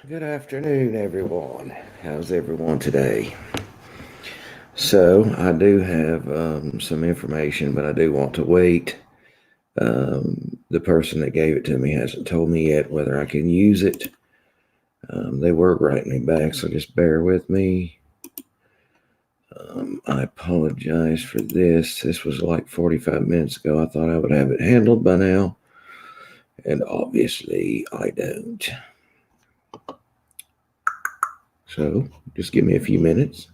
Good afternoon, everyone. How's everyone today? So, I do have some information, but I do want to wait. The person that gave it to me hasn't told me yet whether I can use it. They were writing me back, so just bear with me. I apologize for this. This was like 45 minutes ago. I thought I would have it handled by now, and obviously I don't. So, just give me a few minutes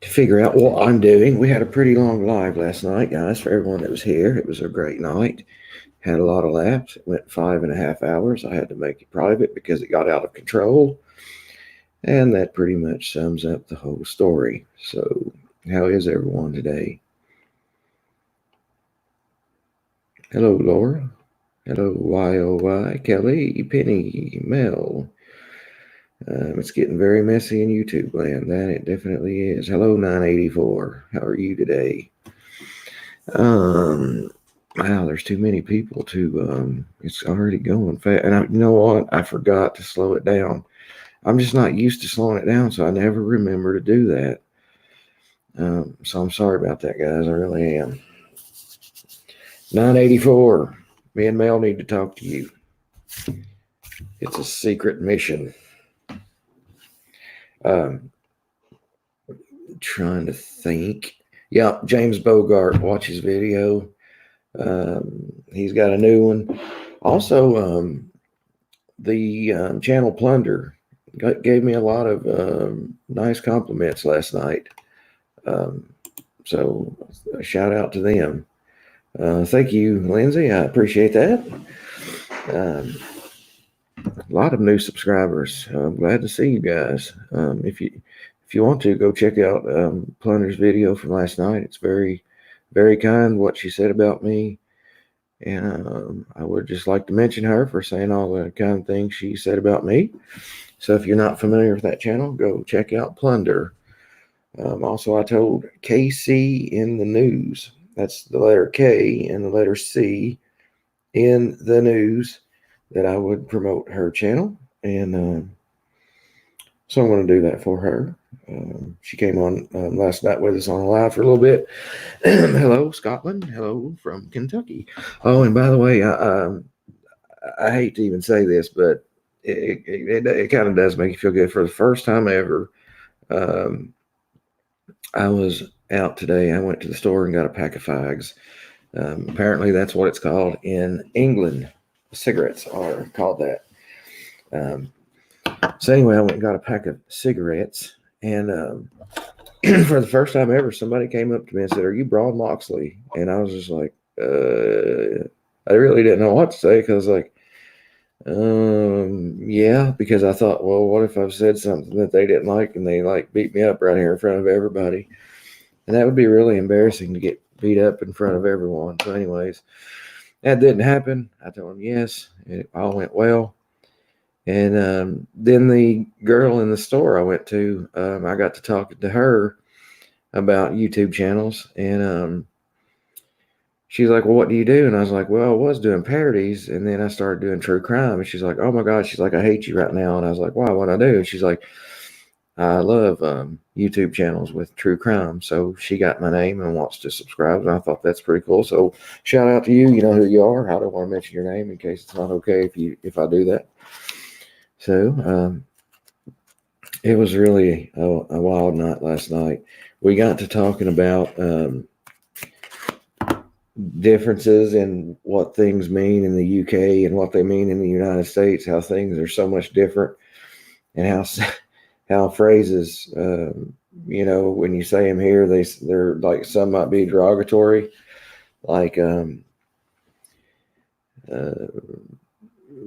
to figure out what I'm doing. We had a pretty long live last night, guys, for everyone that was here. It was a great night. Had a lot of laughs. It went 5.5 hours. I had to make it private because it got out of control. And that pretty much sums up the whole story. So, how is everyone today? Hello, Laura. Hello, YOY, Kelly, Penny, Mel. It's getting very messy in YouTube land. That it definitely is. Hello, 984. How are you today? Wow, there's too many people to. It's already going fast. And you know what? I forgot to slow it down. I'm just not used to slowing it down, so I never remember to do that. So I'm sorry about that, guys. I really am. 984. Me and Mel need to talk to you. It's a secret mission. Trying to think. Yeah, James Bogart. Watch his video. He's got a new one. Also, the channel Plunder gave me a lot of nice compliments last night. So a shout out to them. Thank you, Lindsay. I appreciate that. A lot of new subscribers. I'm glad to see you guys. If you want to go check out Plunder's video from last night, it's very, very kind what she said about me. And I would just like to mention her for saying all the kind things she said about me. So if you're not familiar with that channel, go check out Plunder. Also, I told KC in the news. That's the letter K and the letter C in the news that I would promote her channel. And so I'm going to do that for her. She came on last night with us on a live for a little bit. Hello, Scotland. Hello from Kentucky. Oh, and by the way, I hate to even say this, but it kind of does make you feel good. For the first time ever, I was out today. I went to the store and got a pack of fags. Apparently, that's what it's called in England. Cigarettes are called that. So anyway, I went and got a pack of cigarettes, and for the first time ever, somebody came up to me and said, "Are you Braun Moxley?" And I was just like, I really didn't know what to say because, like, yeah, because I thought, well, what if I've said something that they didn't like and they like beat me up right here in front of everybody? And that would be really embarrassing to get beat up in front of everyone. So, anyways, that didn't happen. I told them yes, it all went well. And then the girl in the store I went to, I got to talking to her about YouTube channels, and she's like, "Well, what do you do?" And I was like, "Well, I was doing parodies, and then I started doing true crime." And she's like, "Oh my God," she's like, "I hate you right now." And I was like, "Why? What'd I do?" And she's like, "I love YouTube channels with true crime." So she got my name and wants to subscribe, and I thought that's pretty cool. So shout out to you. You know who you are. I don't want to mention your name in case it's not okay if I do that. So it was really a wild night last night. We got to talking about differences in what things mean in the UK and what they mean in the United States, how things are so much different, and how phrases, when you say them here, they're like some might be derogatory, like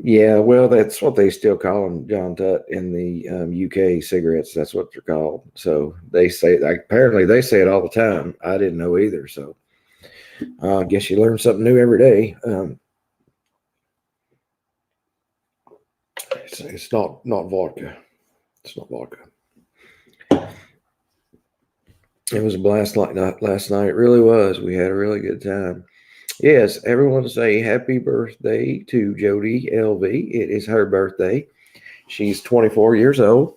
yeah, well, that's what they still call them, John Tutt, in the UK cigarettes. That's what they're called. So they say, like, apparently they say it all the time. I didn't know either. So I guess you learn something new every day. It's not vodka. It's not vodka. It was a blast like last night. It really was. We had a really good time. Yes, everyone say happy birthday to Jody LV. It is her birthday. She's 24 years old.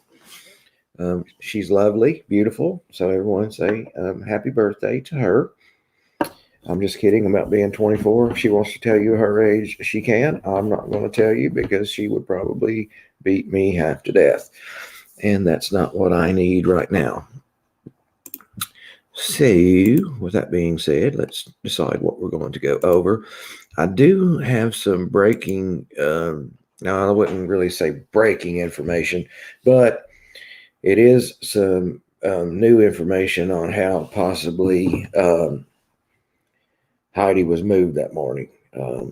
She's lovely, beautiful. So everyone say happy birthday to her. I'm just kidding about being 24. If she wants to tell you her age, she can. I'm not going to tell you because she would probably beat me half to death. And that's not what I need right now. So, with that being said, let's decide what we're going to go over. I do have some breaking, now I wouldn't really say breaking information, but it is some new information on how possibly Heidi was moved that morning. A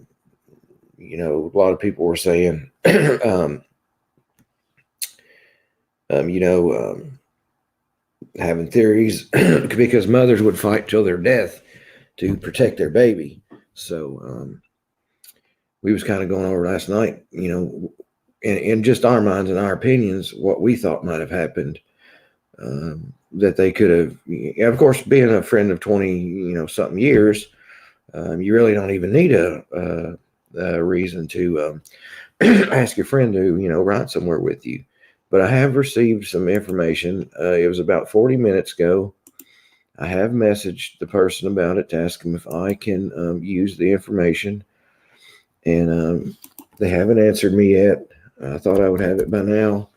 lot of people were saying, having theories because mothers would fight till their death to protect their baby. So we was kind of going over last night, in just our minds and our opinions, what we thought might have happened. That they could have, of course, being a friend of 20, something years, you really don't even need a reason to ask your friend to, ride somewhere with you. But I have received some information. It was about 40 minutes ago. I have messaged the person about it to ask them if I can use the information. And they haven't answered me yet. I thought I would have it by now.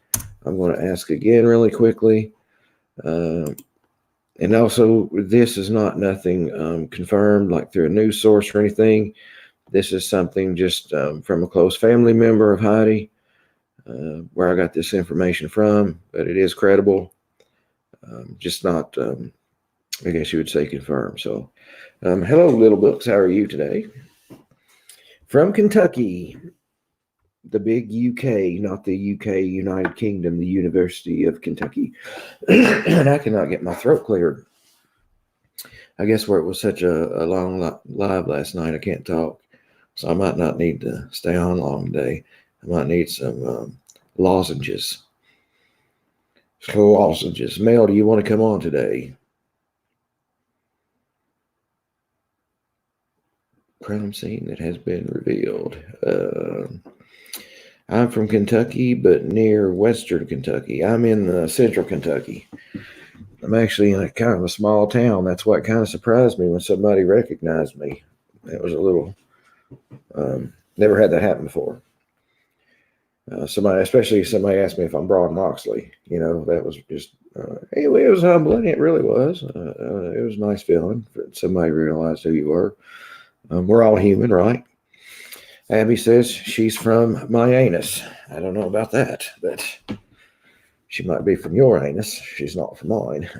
I'm going to ask again really quickly. And also, this is nothing confirmed like through a news source or anything. This is something just from a close family member of Heidi. Where I got this information from, but it is credible, just not, I guess you would say, confirmed. So, hello, little books. How are you today? From Kentucky, the big UK, not the UK, United Kingdom, the University of Kentucky. And I cannot get my throat cleared. I guess where it was such a long live last night, I can't talk. So I might not need to stay on long today. I might need some lozenges. Lozenges. Mel, do you want to come on today? Crime scene that has been revealed. I'm from Kentucky, but near western Kentucky. I'm in central Kentucky. I'm actually in a kind of a small town. That's what kind of surprised me when somebody recognized me. It was a little, never had that happen before. Somebody asked me if I'm Broad Moxley. That was just, it was humbling. It really was. It was a nice feeling for somebody realized who you were. We're all human, right? Abby says she's from my anus. I don't know about that, but she might be from your anus. She's not from mine.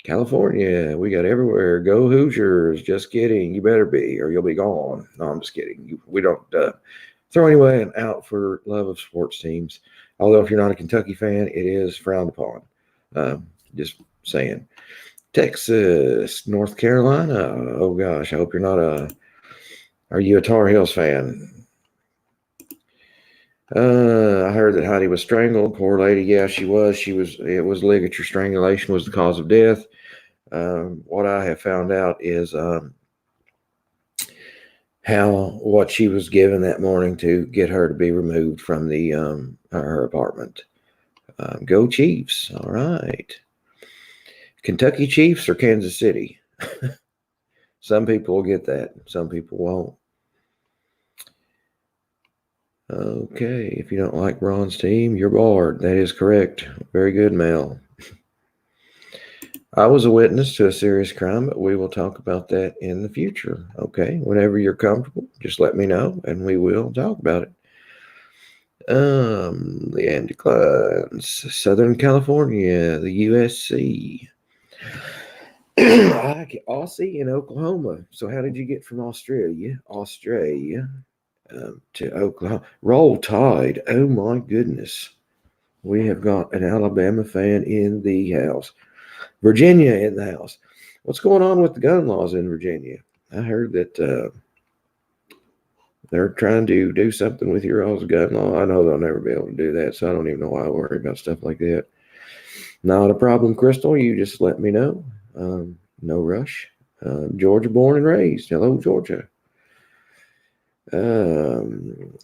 California, we got everywhere. Go Hoosiers. Just kidding. You better be, or you'll be gone. No, I'm just kidding. We don't throw anyone out for love of sports teams. Although if you're not a Kentucky fan, it is frowned upon. Just saying. Texas, North Carolina. Oh gosh, I hope you're not are you a Tar Heels fan? I heard that Heidi was strangled. Poor lady. Yeah, she was. It was ligature strangulation was the cause of death. What I have found out is what she was given that morning to get her to be removed from the her apartment. Go Chiefs! All right, Kentucky Chiefs or Kansas City. Some people will get that. Some people won't. Okay, if you don't like Ron's team, you're barred. That is correct. Very good, Mel. I was a witness to a serious crime, but we will talk about that in the future. Okay, whenever you're comfortable, just let me know, and we will talk about it. The Andy Kleins, Southern California, the USC. Aussie in Oklahoma. So how did you get from Australia to Oklahoma? Roll Tide. Oh my goodness. We have got an Alabama fan in the house. Virginia in the house. What's going on with the gun laws in Virginia? I heard that they're trying to do something with your all's gun law. I know they'll never be able to do that, so I don't even know why I worry about stuff like that. Not a problem, Crystal. You just let me know. No rush. Georgia born and raised. Hello, Georgia.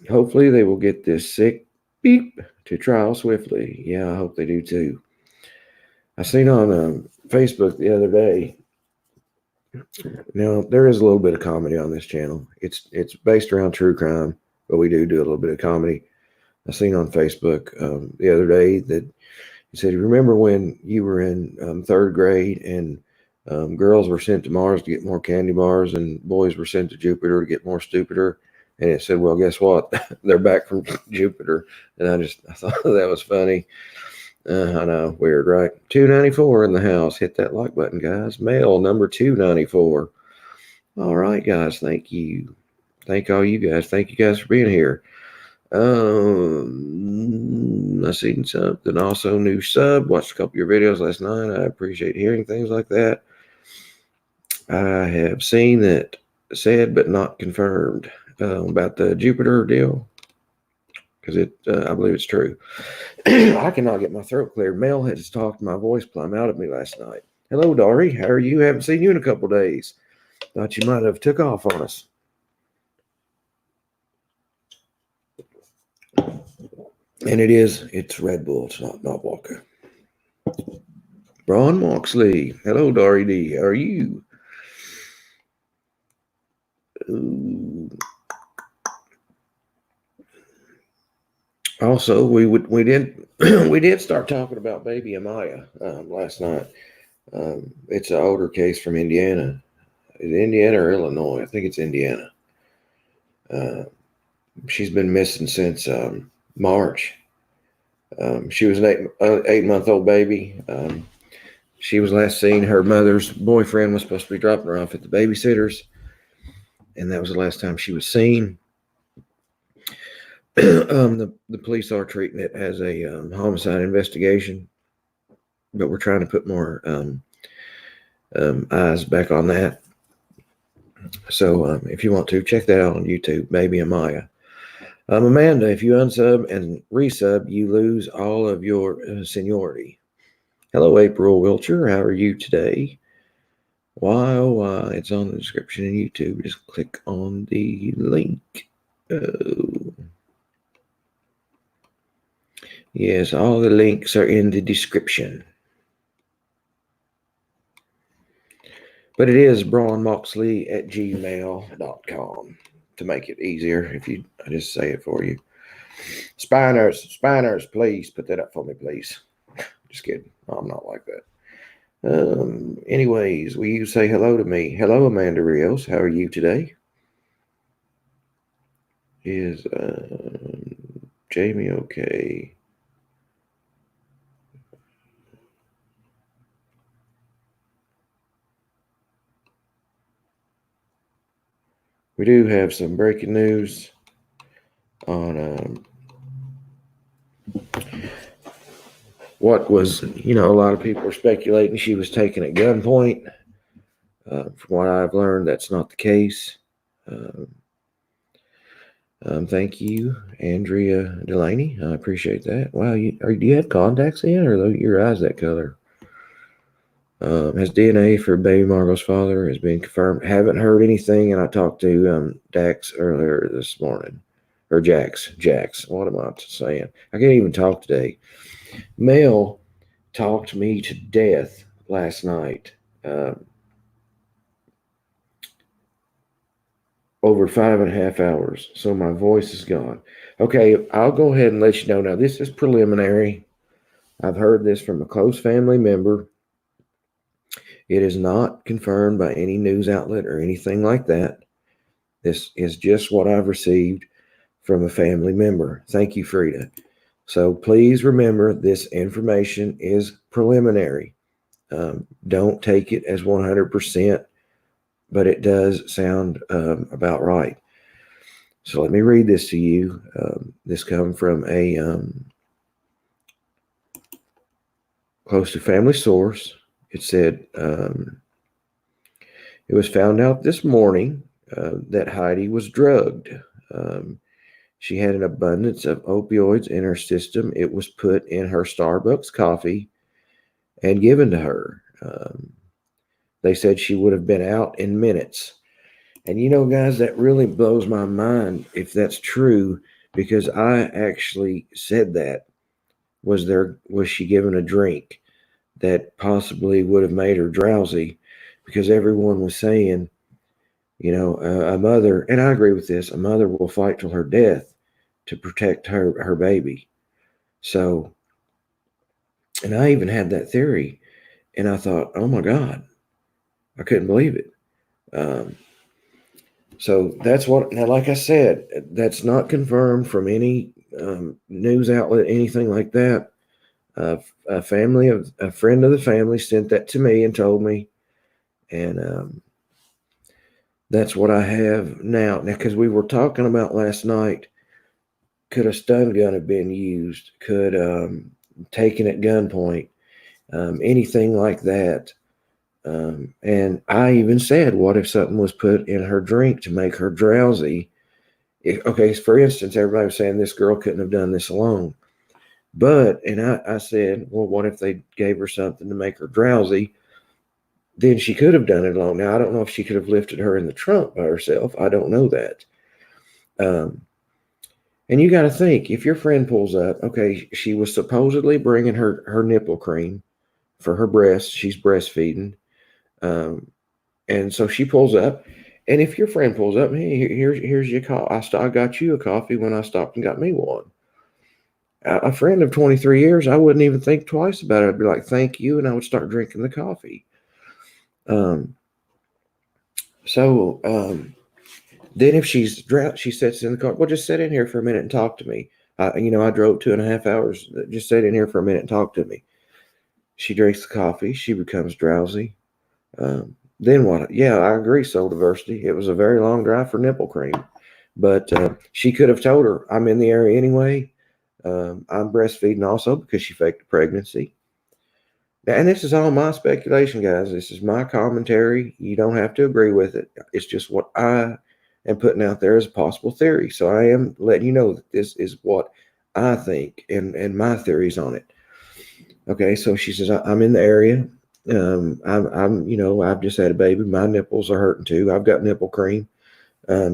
Hopefully they will get this sick beep to trial swiftly. Yeah, I hope they do too. I seen on Facebook the other day. Now there is a little bit of comedy on this channel. It's based around true crime, but we do a little bit of comedy. I seen on Facebook the other day that he said, "Remember when you were in third grade and girls were sent to Mars to get more candy bars, and boys were sent to Jupiter to get more stupider?" And it said, "Well, guess what? They're back from Jupiter." And I thought that was funny. I know, weird, right? 294 in the house. Hit that like button, guys. Mail number 294. All right, guys. Thank you. Thank all you guys. Thank you guys for being here. I seen something. Also, new sub. Watched a couple of your videos last night. I appreciate hearing things like that. I have seen that said but not confirmed about the Jupiter deal, because I believe it's true. I cannot get my throat cleared. Mel had just talked my voice plumb out of me last night. Hello, Dory. How are you? Haven't seen you in a couple days. Thought you might have took off on us. And it's Red Bull. It's not vodka. Braun Moxley. Hello, Dory D. How are you? Ooh. Also, we did we did start talking about baby Amaya last night. It's an older case from Indiana. Is it Indiana or Illinois? I think it's Indiana. She's been missing since March. She was an 8-month-old baby. She was last seen. Her mother's boyfriend was supposed to be dropping her off at the babysitter's, and that was the last time she was seen. The police are treating it as a homicide investigation, but we're trying to put more eyes back on that. So if you want to, check that out on YouTube, Baby Amaya. Amanda, if you unsub and resub, you lose all of your seniority. Hello, April Wilcher. How are you today? Why, oh, why? It's on the description in YouTube. Just click on the link. Oh. Yes, all the links are in the description. But it is braunmoxley@gmail.com to make it easier. I just say it for you. Spiners, please put that up for me, please. Just kidding. I'm not like that. Anyways, will you say hello to me? Hello, Amanda Rios. How are you today? Is Jamie okay? We do have some breaking news on what was, a lot of people were speculating she was taken at gunpoint. From what I've learned, that's not the case. Thank you, Andrea Delaney. I appreciate that. Wow, do you have contacts in, or are your eyes that color? Has DNA for baby Margot's father has been confirmed. Haven't heard anything, and I talked to Dax earlier this morning. Or Jax. What am I saying? I can't even talk today. Mel talked me to death last night. Over 5.5 hours. So my voice is gone. Okay, I'll go ahead and let you know. Now, this is preliminary. I've heard this from a close family member. It is not confirmed by any news outlet or anything like that. This is just what I've received from a family member. Thank you, Frida. So please remember, this information is preliminary. Don't take it as 100%, but it does sound about right. So let me read this to you. This comes from a close to family source. It said, it was found out this morning that Heidi was drugged. She had an abundance of opioids in her system. It was put in her Starbucks coffee and given to her. They said she would have been out in minutes. And guys, that really blows my mind if that's true, because I actually said that. was she given a drink that possibly would have made her drowsy? Because everyone was saying, a mother, and I agree with this, a mother will fight till her death to protect her baby. So, and I even had that theory, and I thought, oh my God, I couldn't believe it. Um, so that's what, now, like I said, that's not confirmed from any news outlet, anything like that. A friend of the family sent that to me and told me, and that's what I have now. Now, because we were talking about last night, could a stun gun have been used? Could taken at gunpoint? Anything like that? And I even said, what if something was put in her drink to make her drowsy? Okay, for instance, everybody was saying this girl couldn't have done this alone. But, and I said, well, what if they gave her something to make her drowsy? Then she could have done it alone. Now, I don't know if she could have lifted her in the trunk by herself. I don't know that. Um, and you got to think, if your friend pulls up, okay, she was supposedly bringing her nipple cream for her breast. She's breastfeeding. Um, and so she pulls up. And if your friend pulls up, hey, here's your call. I got you a coffee when I stopped and got me one. A friend of 23 years, I wouldn't even think twice about it. I'd be like, thank you. And I would start drinking the coffee. Um, so then if she's drowned, she sits in the car. Well, just sit in here for a minute and talk to me. I drove 2.5 hours. Just sit in here for a minute and talk to me. She drinks the coffee. She becomes drowsy. Then what? Yeah, I agree. Soul diversity. It was a very long drive for nipple cream, but she could have told her, I'm in the area anyway. I'm breastfeeding also because she faked a pregnancy. And this is all my speculation, guys. This is my commentary. You don't have to agree with it. It's just what I am putting out there as a possible theory. So I am letting you know that this is what I think and my theories on it. Okay, so she says, I'm in the area. I've just had a baby. My nipples are hurting too. I've got nipple cream.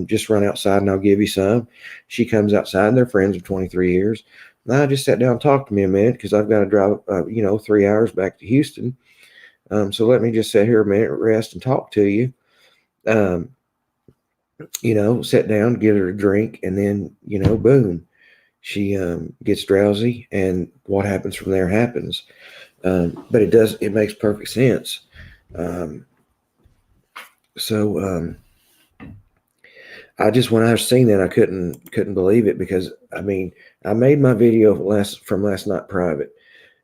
Just run outside and I'll give you some. She comes outside and they're friends of 23 years. And I just sat down and talked to me a minute because I've got to drive, 3 hours back to Houston. So let me just sit here a minute, rest and talk to you. Um, sit down, get her a drink, and then, boom, she gets drowsy, and what happens from there happens. But it makes perfect sense. Um, so when I was seeing that, I couldn't believe it because I mean, I made my video from last night private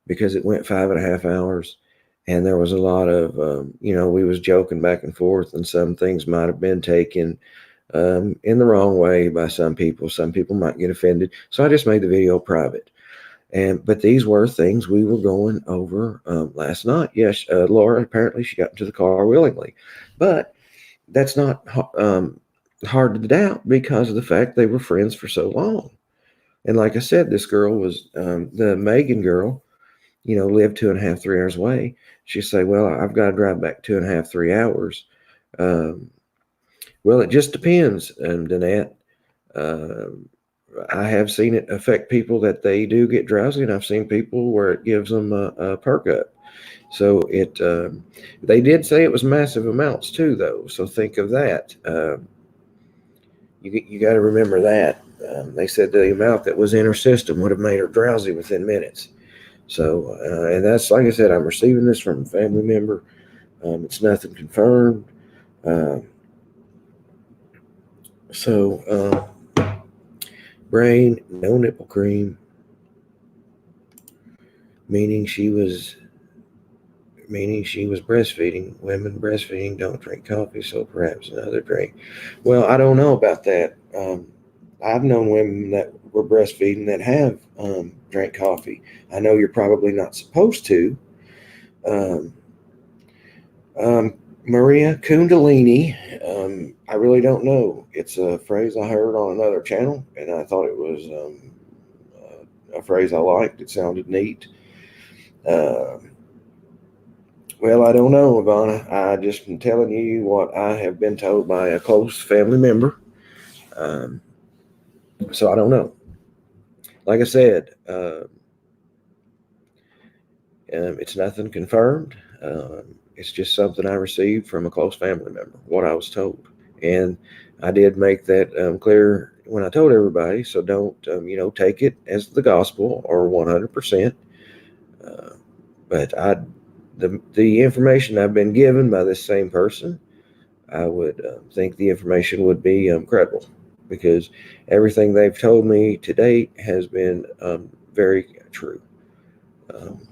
because it went 5.5 hours, and there was a lot of we was joking back and forth, and some things might have been taken in the wrong way by some people. Some people might get offended, so I just made the video private. But these were things we were going over last night. Yes, Laura, apparently she got into the car willingly, but that's not hard to doubt because of the fact they were friends for so long. And like I said, this girl was the Megan girl, lived 2.5, 3 hours away. She'd say, well, I've got to drive back 2.5, 3 hours. Well, it just depends, Danette. I have seen it affect people that they do get drowsy, and I've seen people where it gives them a perk up. So they did say it was massive amounts too, though. So think of that. You got to remember that. They said the amount that was in her system would have made her drowsy within minutes. So, and that's, like I said, I'm receiving this from a family member. It's nothing confirmed. Uh, Brain, no nipple cream, meaning she was breastfeeding. Women breastfeeding don't drink coffee, so perhaps another drink. Well, I don't know about that. I've known women that were breastfeeding that have drank coffee. I know you're probably not supposed to. Um, Maria Kundalini. I really don't know. It's a phrase I heard on another channel, and I thought it was a phrase I liked. It sounded neat. Well, I don't know, Ivana. I just am telling you what I have been told by a close family member. So I don't know. Like I said, It's nothing confirmed. It's just something I received from a close family member, what I was told. And I did make that clear when I told everybody. So don't, take it as the gospel or 100%. Uh, but the information I've been given by this same person, I would think the information would be credible because everything they've told me to date has been very true. Um,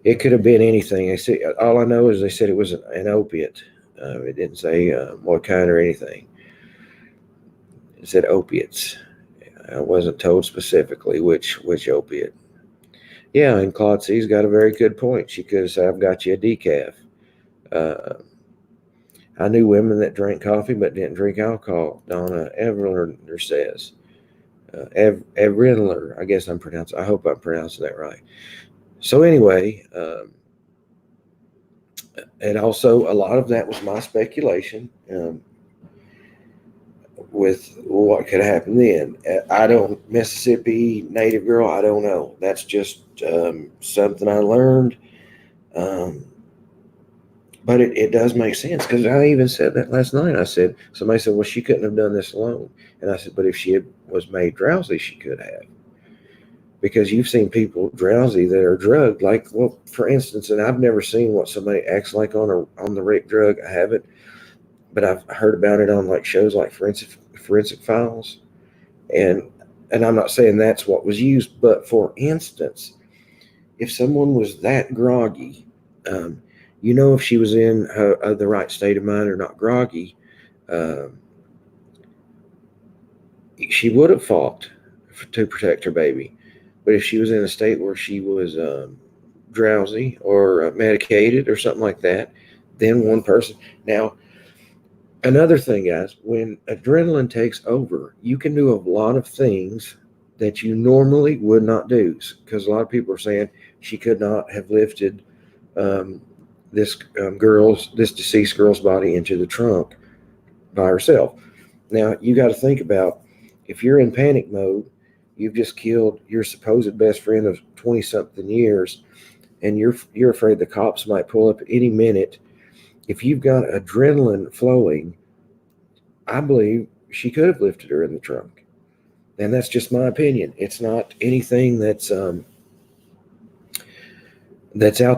it could have been anything. They said, all I know is they said it was an opiate. It didn't say what kind or anything. It said opiates. I wasn't told specifically which opiate. Yeah, and Claude C's got a very good point. She could have said, "I've got you a decaf." Uh, I knew women that drank coffee but didn't drink alcohol. Donna Everler says. Everindler, I guess I hope I'm pronouncing that right. So anyway, and also a lot of that was my speculation with what could happen then. I don't, Mississippi native girl, I don't know. That's just something I learned. Um, but it does make sense because I even said that last night. I said, somebody said, well, she couldn't have done this alone. And I said, but if was made drowsy, she could have. Because you've seen people drowsy that are drugged. Like, well, for instance, and I've never seen what somebody acts like on the rape drug. I haven't, but I've heard about it on like shows like Forensic Files, and I'm not saying that's what was used, but for instance, if someone was that groggy, if she was in the right state of mind or not groggy, um, she would have fought to protect her baby. But if she was in a state where she was drowsy or medicated or something like that, then one person. Now, another thing, guys, when adrenaline takes over, you can do a lot of things that you normally would not do. Because a lot of people are saying she could not have lifted this deceased girl's body into the trunk by herself. Now, you got to think about if you're in panic mode, you've just killed your supposed best friend of 20 something years, and you're afraid the cops might pull up any minute. If you've got adrenaline flowing, I believe she could have lifted her in the trunk. And that's just my opinion. It's not anything that's out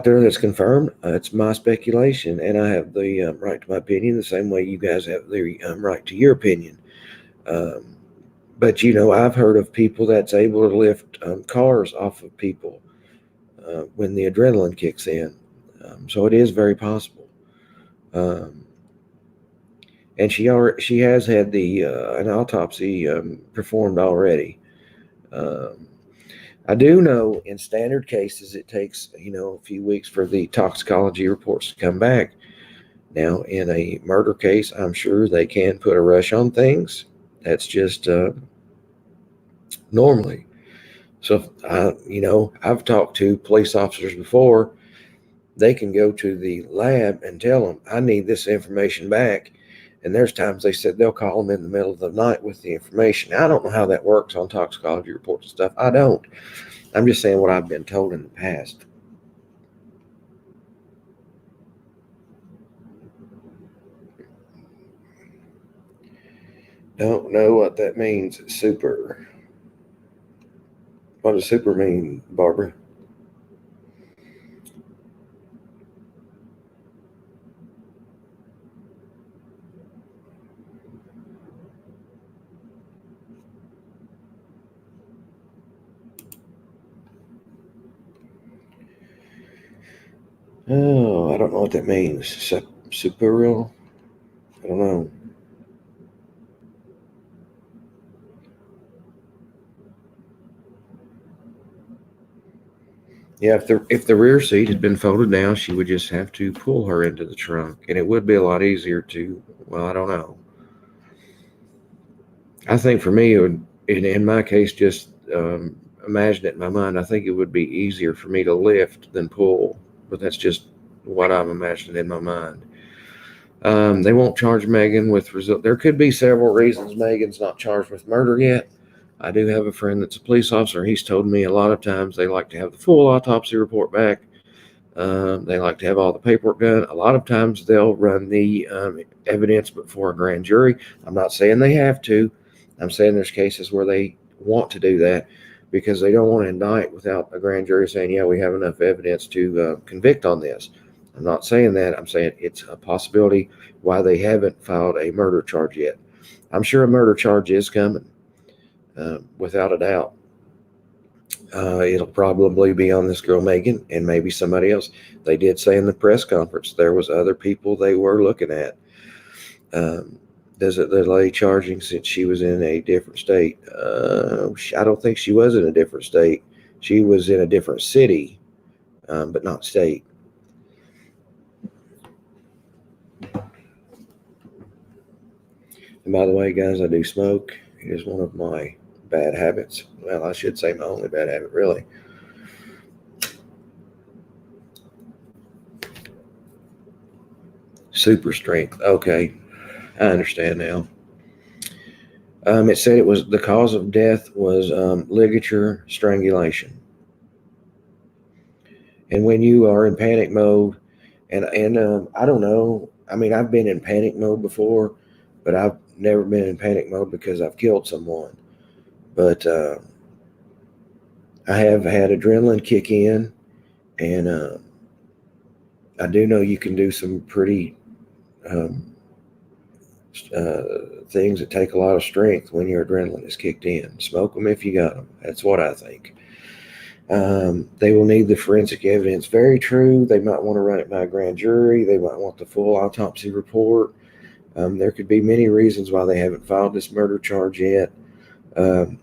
there that's confirmed. It's my speculation, and I have the right to my opinion the same way you guys have the right to your opinion. Um, but I've heard of people that's able to lift cars off of people when the adrenaline kicks in. So it is very possible. Um, and she has had the an autopsy performed already. Um, I do know in standard cases it takes a few weeks for the toxicology reports to come back. Now in a murder case, I'm sure they can put a rush on things. That's just normally. So I've talked to police officers before. They can go to the lab and tell them, I need this information back. And there's times they said they'll call them in the middle of the night with the information. Now, I don't know how that works on toxicology reports and stuff. I don't. I'm just saying what I've been told in the past. Don't know what that means. Super. What does super mean, Barbara? Oh, I don't know what that means. Super real? I don't know. Yeah, if the rear seat had been folded down, she would just have to pull her into the trunk, and it would be a lot easier to. Well, I don't know. I think for me, it would, in my case, just imagine it in my mind. I think it would be easier for me to lift than pull, but that's just what I'm imagining in my mind. They won't charge Megan with result. There could be several reasons Megan's not charged with murder yet. I do have a friend that's a police officer. He's told me a lot of times they like to have the full autopsy report back. They like to have all the paperwork done. A lot of times they'll run the evidence before a grand jury. I'm not saying they have to. I'm saying there's cases where they want to do that because they don't want to indict without a grand jury saying, yeah, we have enough evidence to convict on this. I'm not saying that. I'm saying it's a possibility why they haven't filed a murder charge yet. I'm sure a murder charge is coming, without a doubt. It'll probably be on this girl Megan and maybe somebody else. They did say in the press conference there was other people they were looking at. Um, does it delay charging since she was in a different state? I don't think she was in a different state. She was in a different city, but not state. And by the way, guys, I do smoke. It is one of my bad habits. Well, I should say my only bad habit, really. Super strength. Okay, I understand now. It said it was the cause of death was ligature strangulation. And when you are in panic mode, and I don't know. I mean, I've been in panic mode before, but I've never been in panic mode because I've killed someone. But I have had adrenaline kick in, and I do know you can do some pretty um, things that take a lot of strength when your adrenaline is kicked in. Smoke them if you got them. That's what I think. They will need the forensic evidence. Very true. They might want to run it by a grand jury. They might want the full autopsy report. There could be many reasons why they haven't filed this murder charge yet. Um,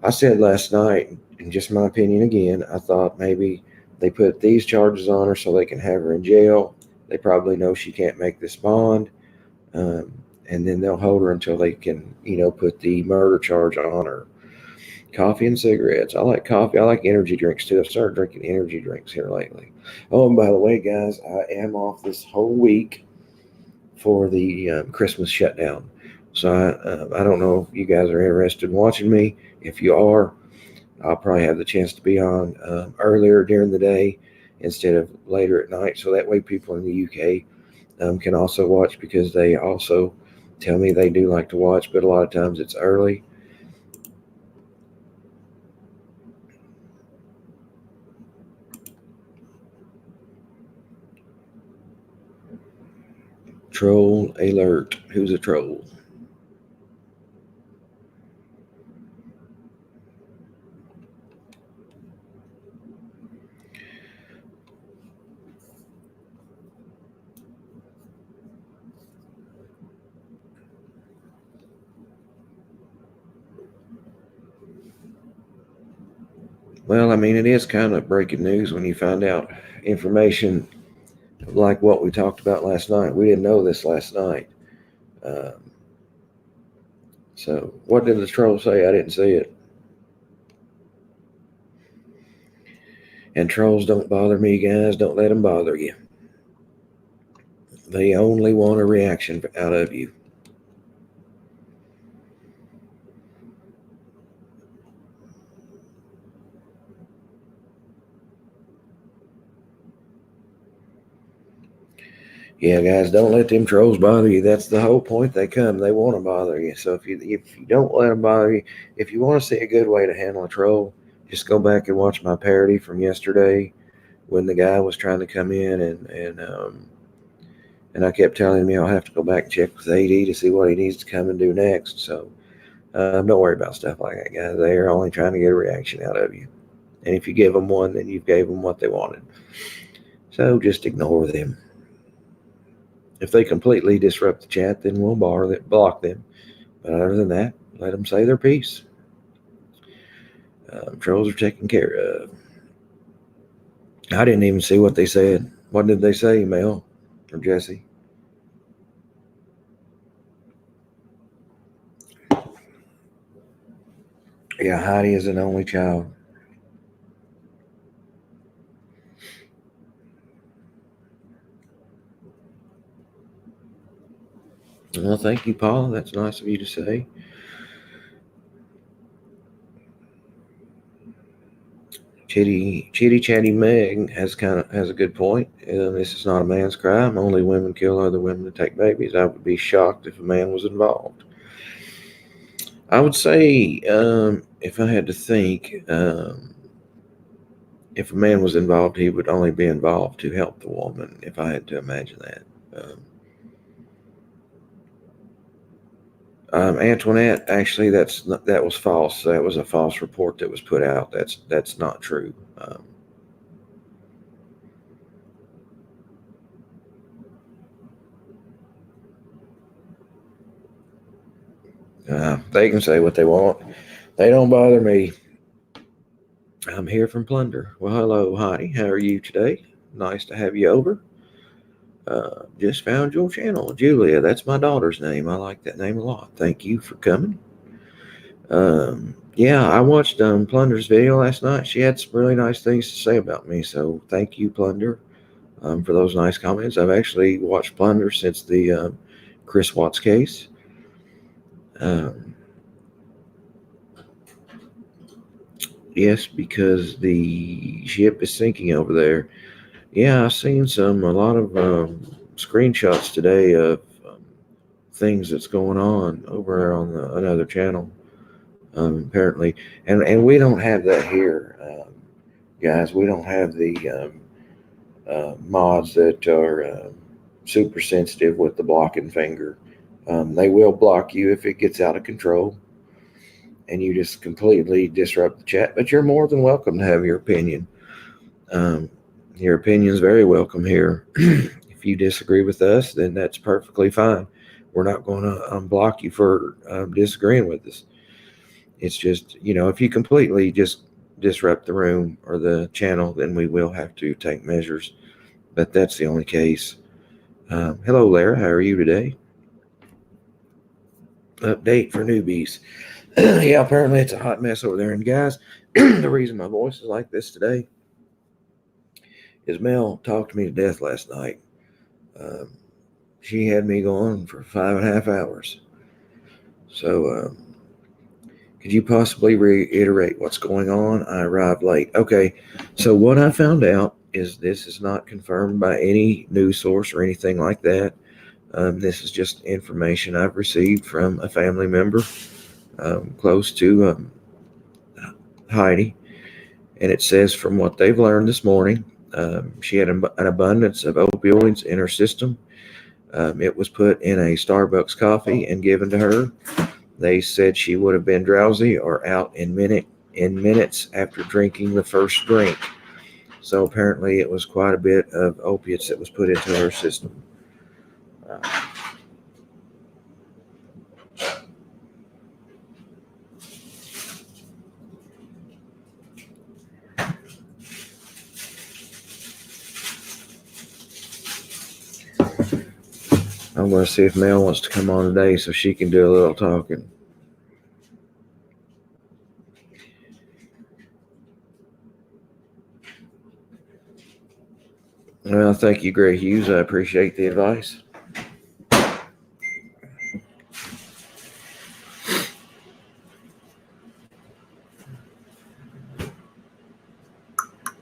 I said last night, in just my opinion again, I thought maybe they put these charges on her so they can have her in jail. They probably know she can't make this bond. Um, and then they'll hold her until they can, put the murder charge on her. Coffee and cigarettes. I like coffee. I like energy drinks too. I've started drinking energy drinks here lately. Oh, and by the way, guys, I am off this whole week for the Christmas shutdown. So I don't know if you guys are interested in watching me. If you are, I'll probably have the chance to be on earlier during the day instead of later at night. So that way people in the UK can also watch because they also tell me they do like to watch, but a lot of times it's early. Troll alert. Who's a troll? Well, I mean, it is kind of breaking news when you find out information like what we talked about last night. We didn't know this last night. Um, so, what did the troll say? I didn't see it. And trolls don't bother me, guys. Don't let them bother you. They only want a reaction out of you. Yeah, guys, don't let them trolls bother you. That's the whole point. They come. They want to bother you. So if you don't let them bother you, if you want to see a good way to handle a troll, just go back and watch my parody from yesterday when the guy was trying to come in and I kept telling him, I'll have to go back and check with AD to see what he needs to come and do next. So don't worry about stuff like that, guys. They're only trying to get a reaction out of you. And if you give them one, then you gave them what they wanted. So just ignore them. If they completely disrupt the chat, then we'll block them. But other than that, let them say their piece. Trolls are taken care of. I didn't even see what they said. What did they say, Mel or Jesse? Yeah, Heidi is an only child. Well, thank you, Paul. That's nice of you to say. Chitty Chatty Meg has a good point. This is not a man's crime. Only women kill other women to take babies. I would be shocked if a man was involved. I would say, if I had to think, if a man was involved, he would only be involved to help the woman. If I had to imagine that. Antoinette, actually, that was false. That was a false report that was put out. That's not true. They can say what they want. They don't bother me. I'm here from Plunder. Well, hello, Heidi. How are you today? Nice to have you over. Just found your channel, Julia. That's my daughter's name. I like that name a lot. Thank you for coming. Yeah, I watched Plunder's video last night. She had some really nice things to say about me. So thank you, Plunder, for those nice comments. I've actually watched Plunder since the Chris Watts case. Yes, because the ship is sinking over there. Yeah, I've seen a lot of screenshots today of things that's going on over on another channel. Apparently, and we don't have that here, guys. We don't have the mods that are super sensitive with the blocking finger. They will block you if it gets out of control and you just completely disrupt the chat. But you're more than welcome to have your opinion. Your opinion is very welcome here. If you disagree with us, then that's perfectly fine. We're not going to unblock you for disagreeing with us. It's just, if you completely just disrupt the room or the channel, then we will have to take measures. But that's the only case. Hello, Lara. How are you today? Update for newbies. Yeah, apparently it's a hot mess over there. And guys, the reason my voice is like this today is Mel talked me to death last night. She had me going for 5.5 hours. So, could you possibly reiterate what's going on? I arrived late. Okay, so what I found out is this is not confirmed by any news source or anything like that. This is just information I've received from a family member close to Heidi. And it says from what they've learned this morning, she had an abundance of opioids in her system. It was put in a Starbucks coffee and given to her. They said she would have been drowsy or out in minutes after drinking the first drink. So apparently it was quite a bit of opiates that was put into her system. I'm going to see if Mel wants to come on today so she can do a little talking. Well, thank you, Gray Hughes. I appreciate the advice.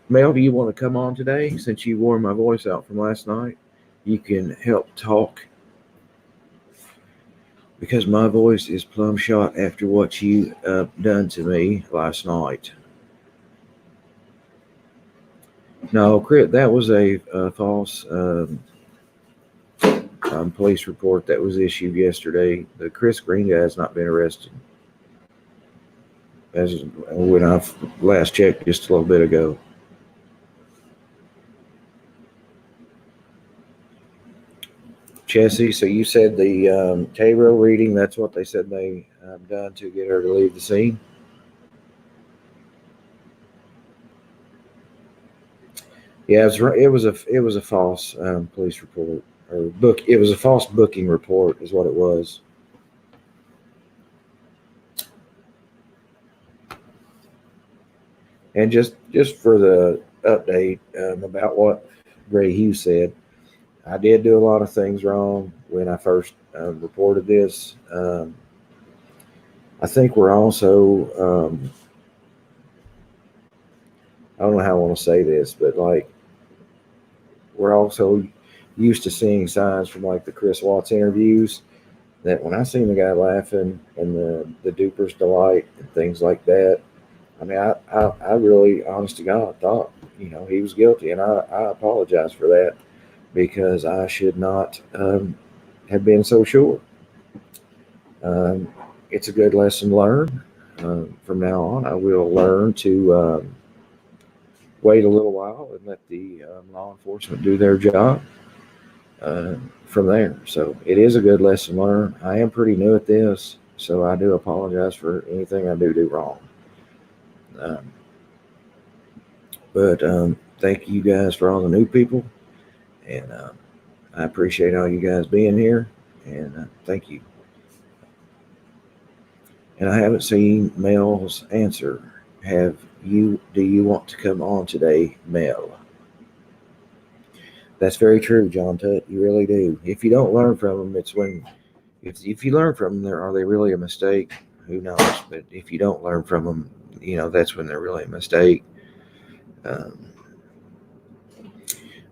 Mel, do you want to come on today since you wore my voice out from last night? You can help talk because my voice is plumb shot after what you done to me last night. No, Crit, that was a false police report that was issued yesterday. The Chris Green guy has not been arrested. As when I last checked just a little bit ago. Chessie, so you said the tarot reading, that's what they said they done to get her to leave the scene? Yeah, it was a false police report or book. It was a false booking report, is what it was. And just for the update about what Gray Hughes said, I did do a lot of things wrong when I first reported this. I think we're also I don't know how I want to say this, but like we're also used to seeing signs from like the Chris Watts interviews that when I seen the guy laughing and the duper's delight and things like that, I mean, I really, honest to God, thought, he was guilty. And I apologize for that because I should not have been so sure. Um, it's a good lesson learned. From now on, I will learn to wait a little while and let the law enforcement do their job uh, from there. So it is a good lesson learned. I am pretty new at this, so I do apologize for anything I do wrong. Um, but thank you guys for all the new people, and I appreciate all you guys being here, and thank you. And I haven't seen Mel's answer. Have you? Do you want to come on today, Mel? That's very true, John Tut. You really do. If you don't learn from them, it's when if you learn from them, are they really a mistake? Who knows? But if you don't learn from them, that's when they're really a mistake. Um,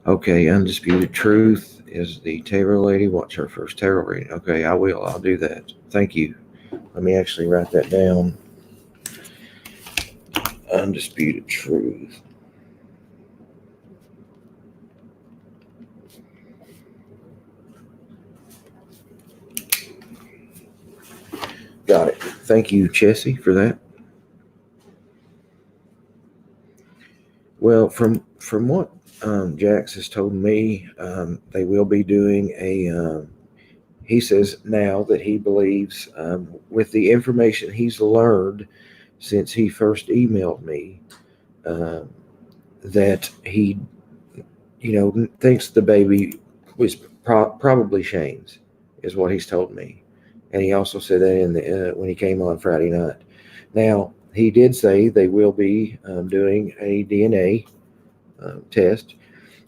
okay, undisputed truth is the tarot lady. What's her first tarot reading? Okay, I will. I'll do that. Thank you. Let me actually write that down. Undisputed truth. Got it. Thank you, Chessie, for that. Well, from what Jax has told me, they will be doing a. He says now that he believes, with the information he's learned since he first emailed me, uh, that he, thinks the baby was probably Shane's, is what he's told me, and he also said that in the when he came on Friday night. Now he did say they will be doing a DNA test,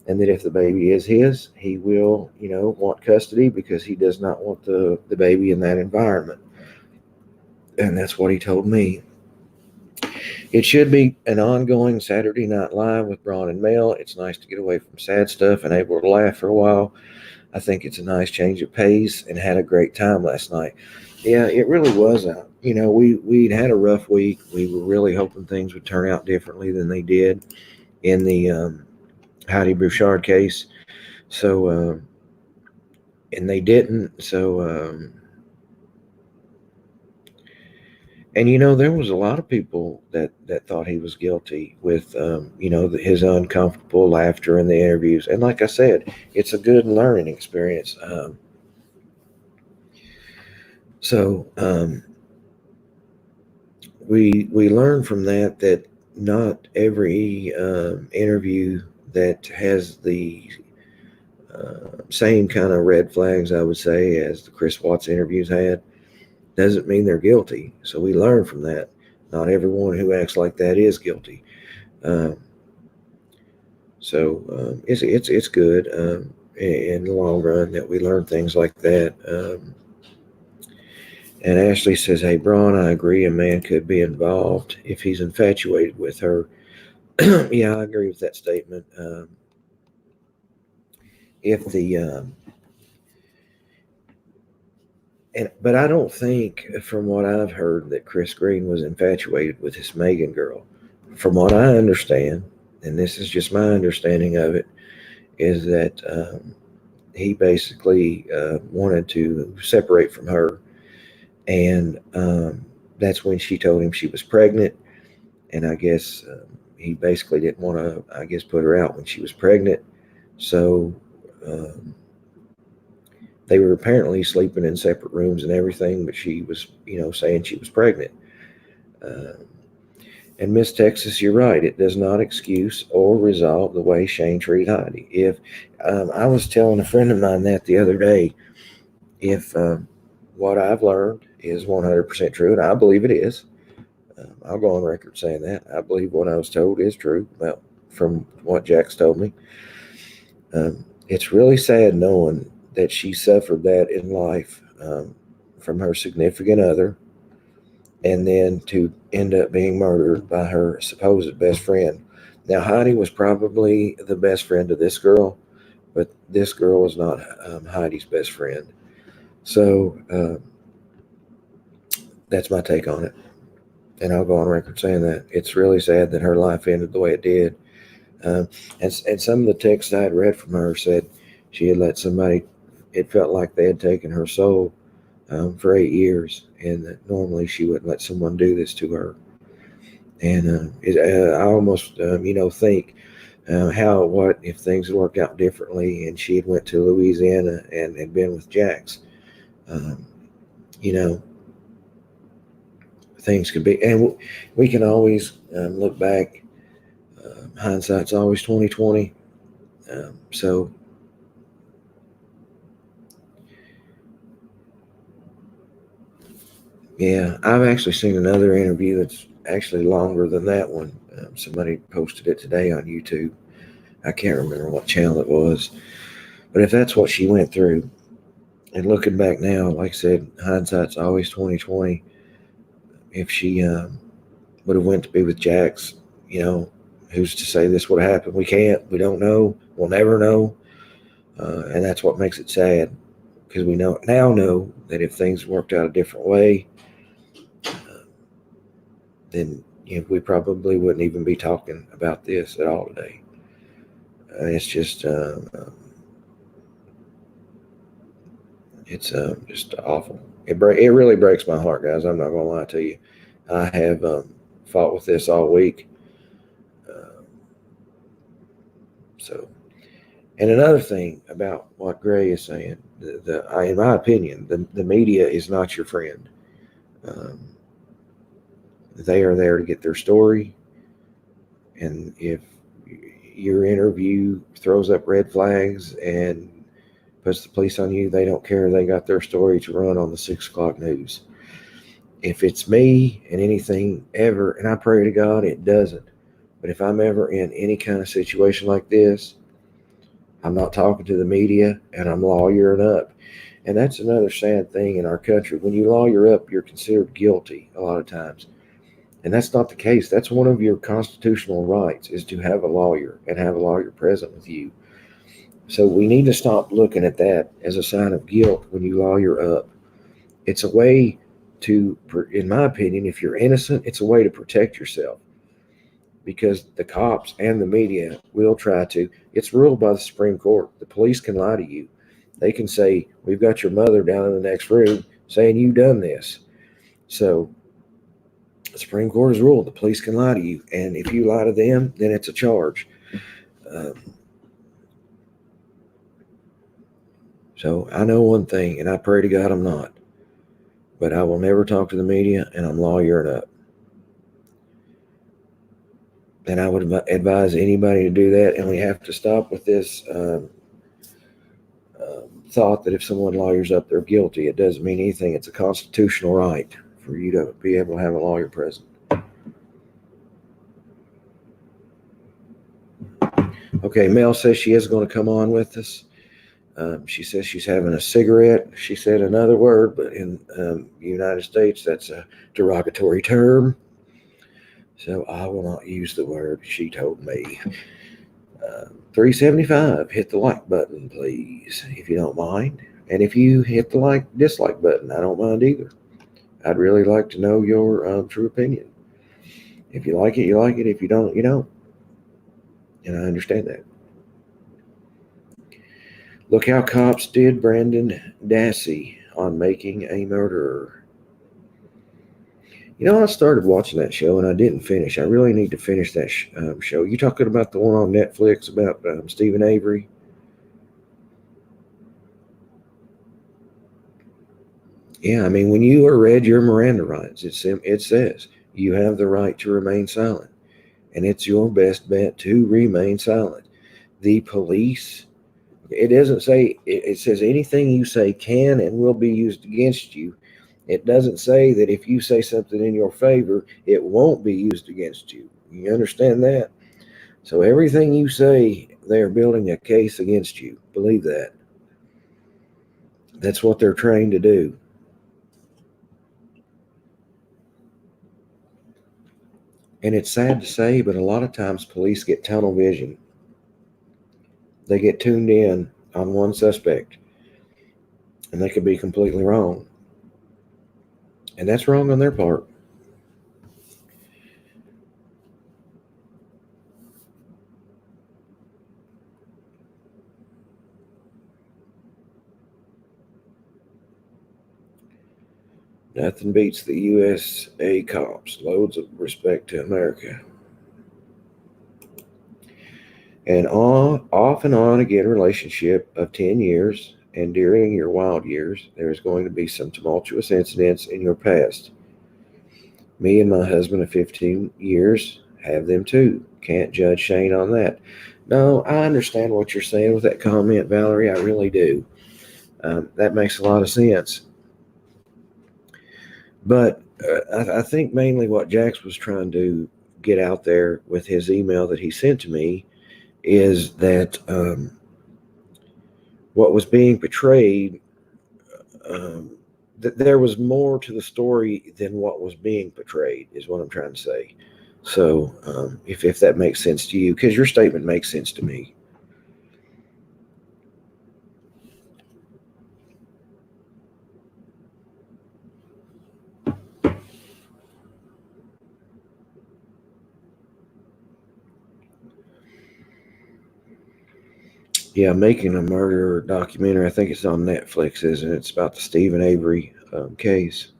and that if the baby is his, he will, want custody because he does not want the baby in that environment, and that's what he told me. It should be an ongoing Saturday Night Live with Braun and Mel. It's nice to get away from sad stuff and able to laugh for a while. I think it's a nice change of pace and had a great time last night. Yeah, it really was. We'd had a rough week. We were really hoping things would turn out differently than they did in the Heidi Bouchard case. So, and they didn't. So, and there was a lot of people that thought he was guilty with his uncomfortable laughter in the interviews. And like I said, it's a good learning experience. So we learned from that not every interview that has the same kind of red flags, I would say, as the Chris Watts interviews had, doesn't mean they're guilty. So we learn from that. Not everyone who acts like that is guilty. Um, so it's good in the long run that we learn things like that. And Ashley says, "Hey, Braun, I agree. A man could be involved if he's infatuated with her." Yeah, I agree with that statement. If the but I don't think, from what I've heard, that Chris Green was infatuated with this Megan girl. From what I understand, and this is just my understanding of it, is that he basically wanted to separate from her, and that's when she told him she was pregnant, and I guess he basically didn't want to, I guess, put her out when she was pregnant, so um, they were apparently sleeping in separate rooms and everything, but she was, saying she was pregnant. Uh, and Miss Texas, you're right. It does not excuse or resolve the way Shane treated Heidi. If I was telling a friend of mine that the other day, if what I've learned is 100% true, and I believe it is, I'll go on record saying that. I believe what I was told is true. Well, from what Jack's told me, it's really sad knowing that she suffered that in life from her significant other, and then to end up being murdered by her supposed best friend. Now, Heidi was probably the best friend of this girl, but this girl was not Heidi's best friend. So that's my take on it. And I'll go on record saying that it's really sad that her life ended the way it did. Um, and some of the texts I had read from her said she had let somebody, it felt like they had taken her soul for 8 years, and that normally she wouldn't let someone do this to her. And I almost, think what if things had worked out differently and she had went to Louisiana and had been with Jax. Um, you know, things could be, and we can always look back. Hindsight's always 2020. So yeah, I've actually seen another interview that's actually longer than that one. Somebody posted it today on YouTube. I can't remember what channel it was, but if that's what she went through, and looking back now, like I said, hindsight's always 2020. If she would have went to be with Jax, you know, who's to say this would have happened? We can't. We don't know. We'll never know. And that's what makes it sad, because we know that if things worked out a different way, then we probably wouldn't even be talking about this at all today. It's just awful. It really breaks my heart, guys. I'm not gonna lie to you. I have fought with this all week. Uh, so, and another thing about what Gray is saying, in my opinion, the media is not your friend. Um, they are there to get their story, and if your interview throws up red flags and puts the police on you, they don't care. They got their story to run on the 6 o'clock news. If it's me and anything ever, and I pray to God it doesn't, but if I'm ever in any kind of situation like this, I'm not talking to the media and I'm lawyering up. And that's another sad thing in our country. When you lawyer up, you're considered guilty a lot of times. And that's not the case. That's one of your constitutional rights, is to have a lawyer and have a lawyer present with you. So we need to stop looking at that as a sign of guilt when you lawyer up. It's a way to, in my opinion, if you're innocent, it's a way to protect yourself, because the cops and the media will try to. It's ruled by the Supreme Court. The police can lie to you. They can say, "We've got your mother down in the next room saying you done this." So the Supreme Court has ruled the police can lie to you, and if you lie to them, then it's a charge. Um, so I know one thing, and I pray to God I'm not, but I will never talk to the media, and I'm lawyering up. And I would advise anybody to do that. And we have to stop with this thought that if someone lawyers up, they're guilty. It doesn't mean anything. It's a constitutional right for you to be able to have a lawyer present. Okay, Mel says she is going to come on with us. She says she's having a cigarette. She said another word, but in the United States, that's a derogatory term. So I will not use the word, she told me. 375, hit the like button, please, if you don't mind. And if you hit the dislike button, I don't mind either. I'd really like to know your true opinion. If you like it, you like it. If you don't, you don't. And I understand that. Look how cops did Brandon Dassey on Making a Murderer. I started watching that show and I didn't finish. I really need to finish that show. You talking about the one on Netflix about Stephen Avery? Yeah, I mean, when you are read your Miranda rights, it says you have the right to remain silent, and it's your best bet to remain silent. The police, it doesn't say, it says anything you say can and will be used against you. It doesn't say that if you say something in your favor, it won't be used against you. You understand that? So everything you say, they're building a case against you. Believe that. That's what they're trained to do. And it's sad to say, but a lot of times police get tunnel vision. They get tuned in on one suspect, and they could be completely wrong. And that's wrong on their part. Nothing beats the USA cops. Loads of respect to America. And off and on again relationship of 10 years, and during your wild years, there is going to be some tumultuous incidents in your past. Me and my husband of 15 years have them too. Can't judge Shane on that. No, I understand what you're saying with that comment, Valerie. I really do. That makes a lot of sense. But I think mainly what Jax was trying to get out there with his email that he sent to me is that what was being portrayed, that there was more to the story than what was being portrayed, is what I'm trying to say. So if that makes sense to you, because your statement makes sense to me. Yeah, making a murder documentary. I think it's on Netflix, isn't it? It's about the Stephen Avery case.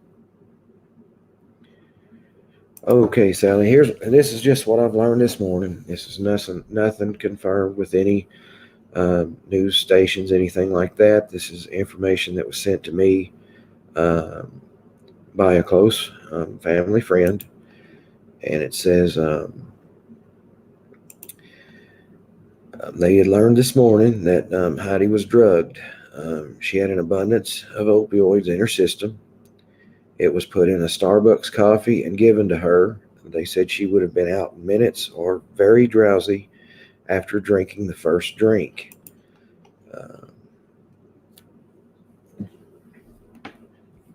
Okay, Sally. This is just what I've learned this morning. This is nothing confirmed with any news stations, anything like that. This is information that was sent to me by a close family friend, and it says they had learned this morning that Heidi was drugged. She had an abundance of opioids in her system. It was put in a Starbucks coffee and given to her. They said she would have been out in minutes or very drowsy after drinking the first drink. Uh,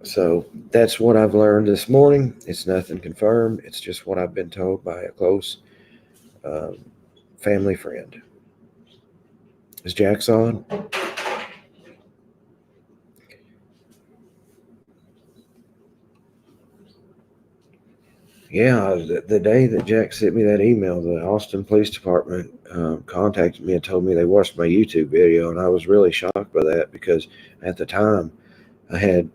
so that's what I've learned this morning. It's nothing confirmed. It's just what I've been told by a close um, family friend. Is Jax on? Yeah, the day that Jack sent me that email, the Austin Police Department contacted me and told me they watched my YouTube video, and I was really shocked by that because at the time I had,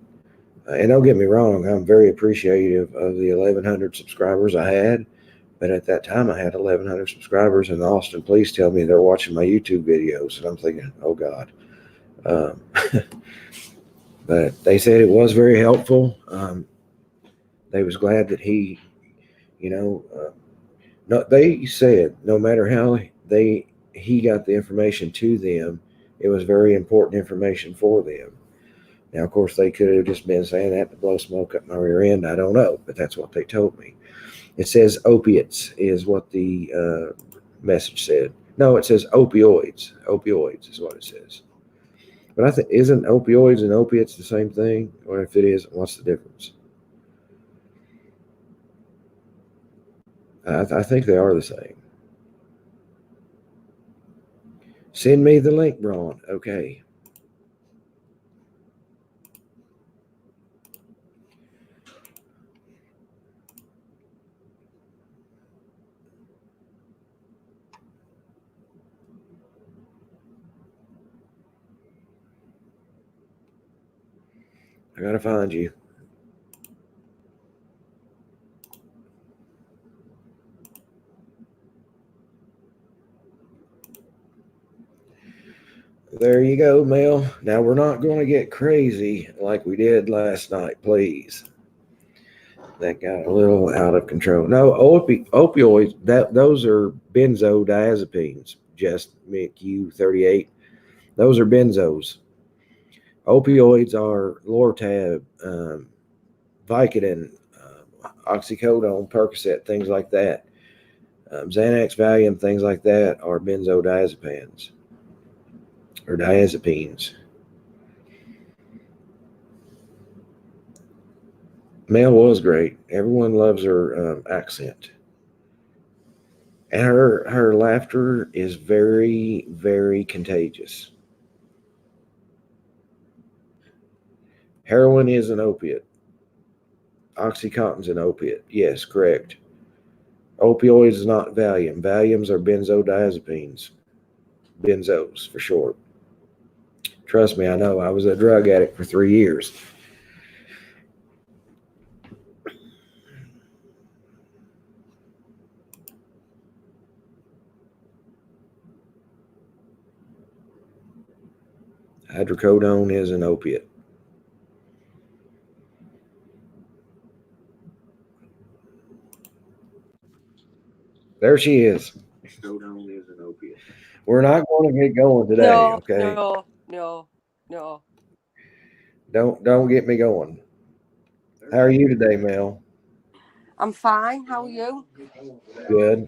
and don't get me wrong, I'm very appreciative of the 1,100 subscribers I had, but at that time I had 1,100 subscribers, and the Austin Police tell me they're watching my YouTube videos, and I'm thinking, oh God. Um, but they said it was very helpful. They was glad that he, you know. No, they said no matter how he got the information to them, it was very important information for them. Now, of course, they could have just been saying that to blow smoke up my rear end. I don't know, but that's what they told me. It says opiates is what the message said. No, it says opioids. Opioids is what it says. But I think isn't opioids and opiates the same thing? Or if it is, what's the difference? I think they are the same. Send me the link, Braun. Okay. I gotta find you. There you go, Mel. Now we're not going to get crazy like we did last night, please. That got a little out of control. No, opioids. Those are benzodiazepines. Just McU 38. Those are benzos. Opioids are Lortab, Vicodin, oxycodone, Percocet, things like that. Xanax, Valium, things like that are benzodiazepines or diazepines. Mel was great. Everyone loves her accent. And her laughter is very, very contagious. Heroin is an opiate. Oxycontin's an opiate. Yes, correct. Opioids is not Valium. Valiums are benzodiazepines. Benzos for short. Trust me, I know. I was a drug addict for 3 years. Hydrocodone is an opiate. There she is. We're not going to get going today, No, okay? no. Don't get me going. How are you today, Mel? I'm fine. How are you? Good.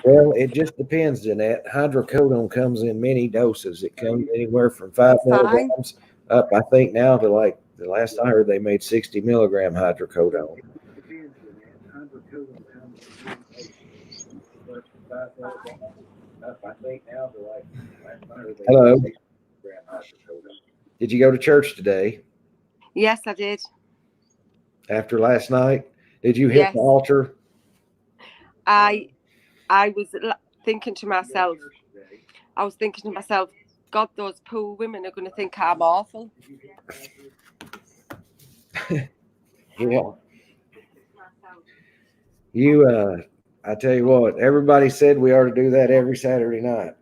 Well, it just depends, Jeanette. Hydrocodone comes in many doses. It comes anywhere from 5 I'm fine. milligrams up, I think, now to like the last I heard, they made 60 milligram hydrocodone. Hello. Did you go to church today Yes, I did. after last night? Did you hit Yes, the altar? I I was thinking to myself. I was thinking to myself, God, those poor women are going to think I'm awful. Yeah. I tell you what, everybody said we ought to do that every Saturday night.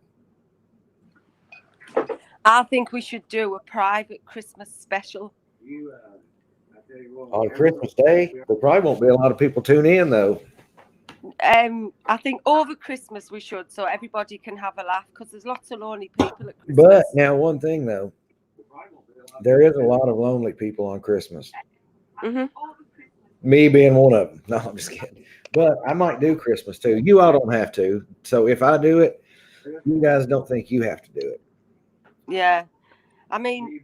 I think we should do a private Christmas special. On Christmas Day, there probably won't be a lot of people tune in though. I think over Christmas we should, so everybody can have a laugh, because there's lots of lonely people at Christmas. But now, one thing though, there is a lot of lonely people on Christmas. Mm-hmm. Me being one of them. No, I'm just kidding. But I might do Christmas too. You all don't have to. So if I do it, you guys don't think you have to do it. Yeah, I mean,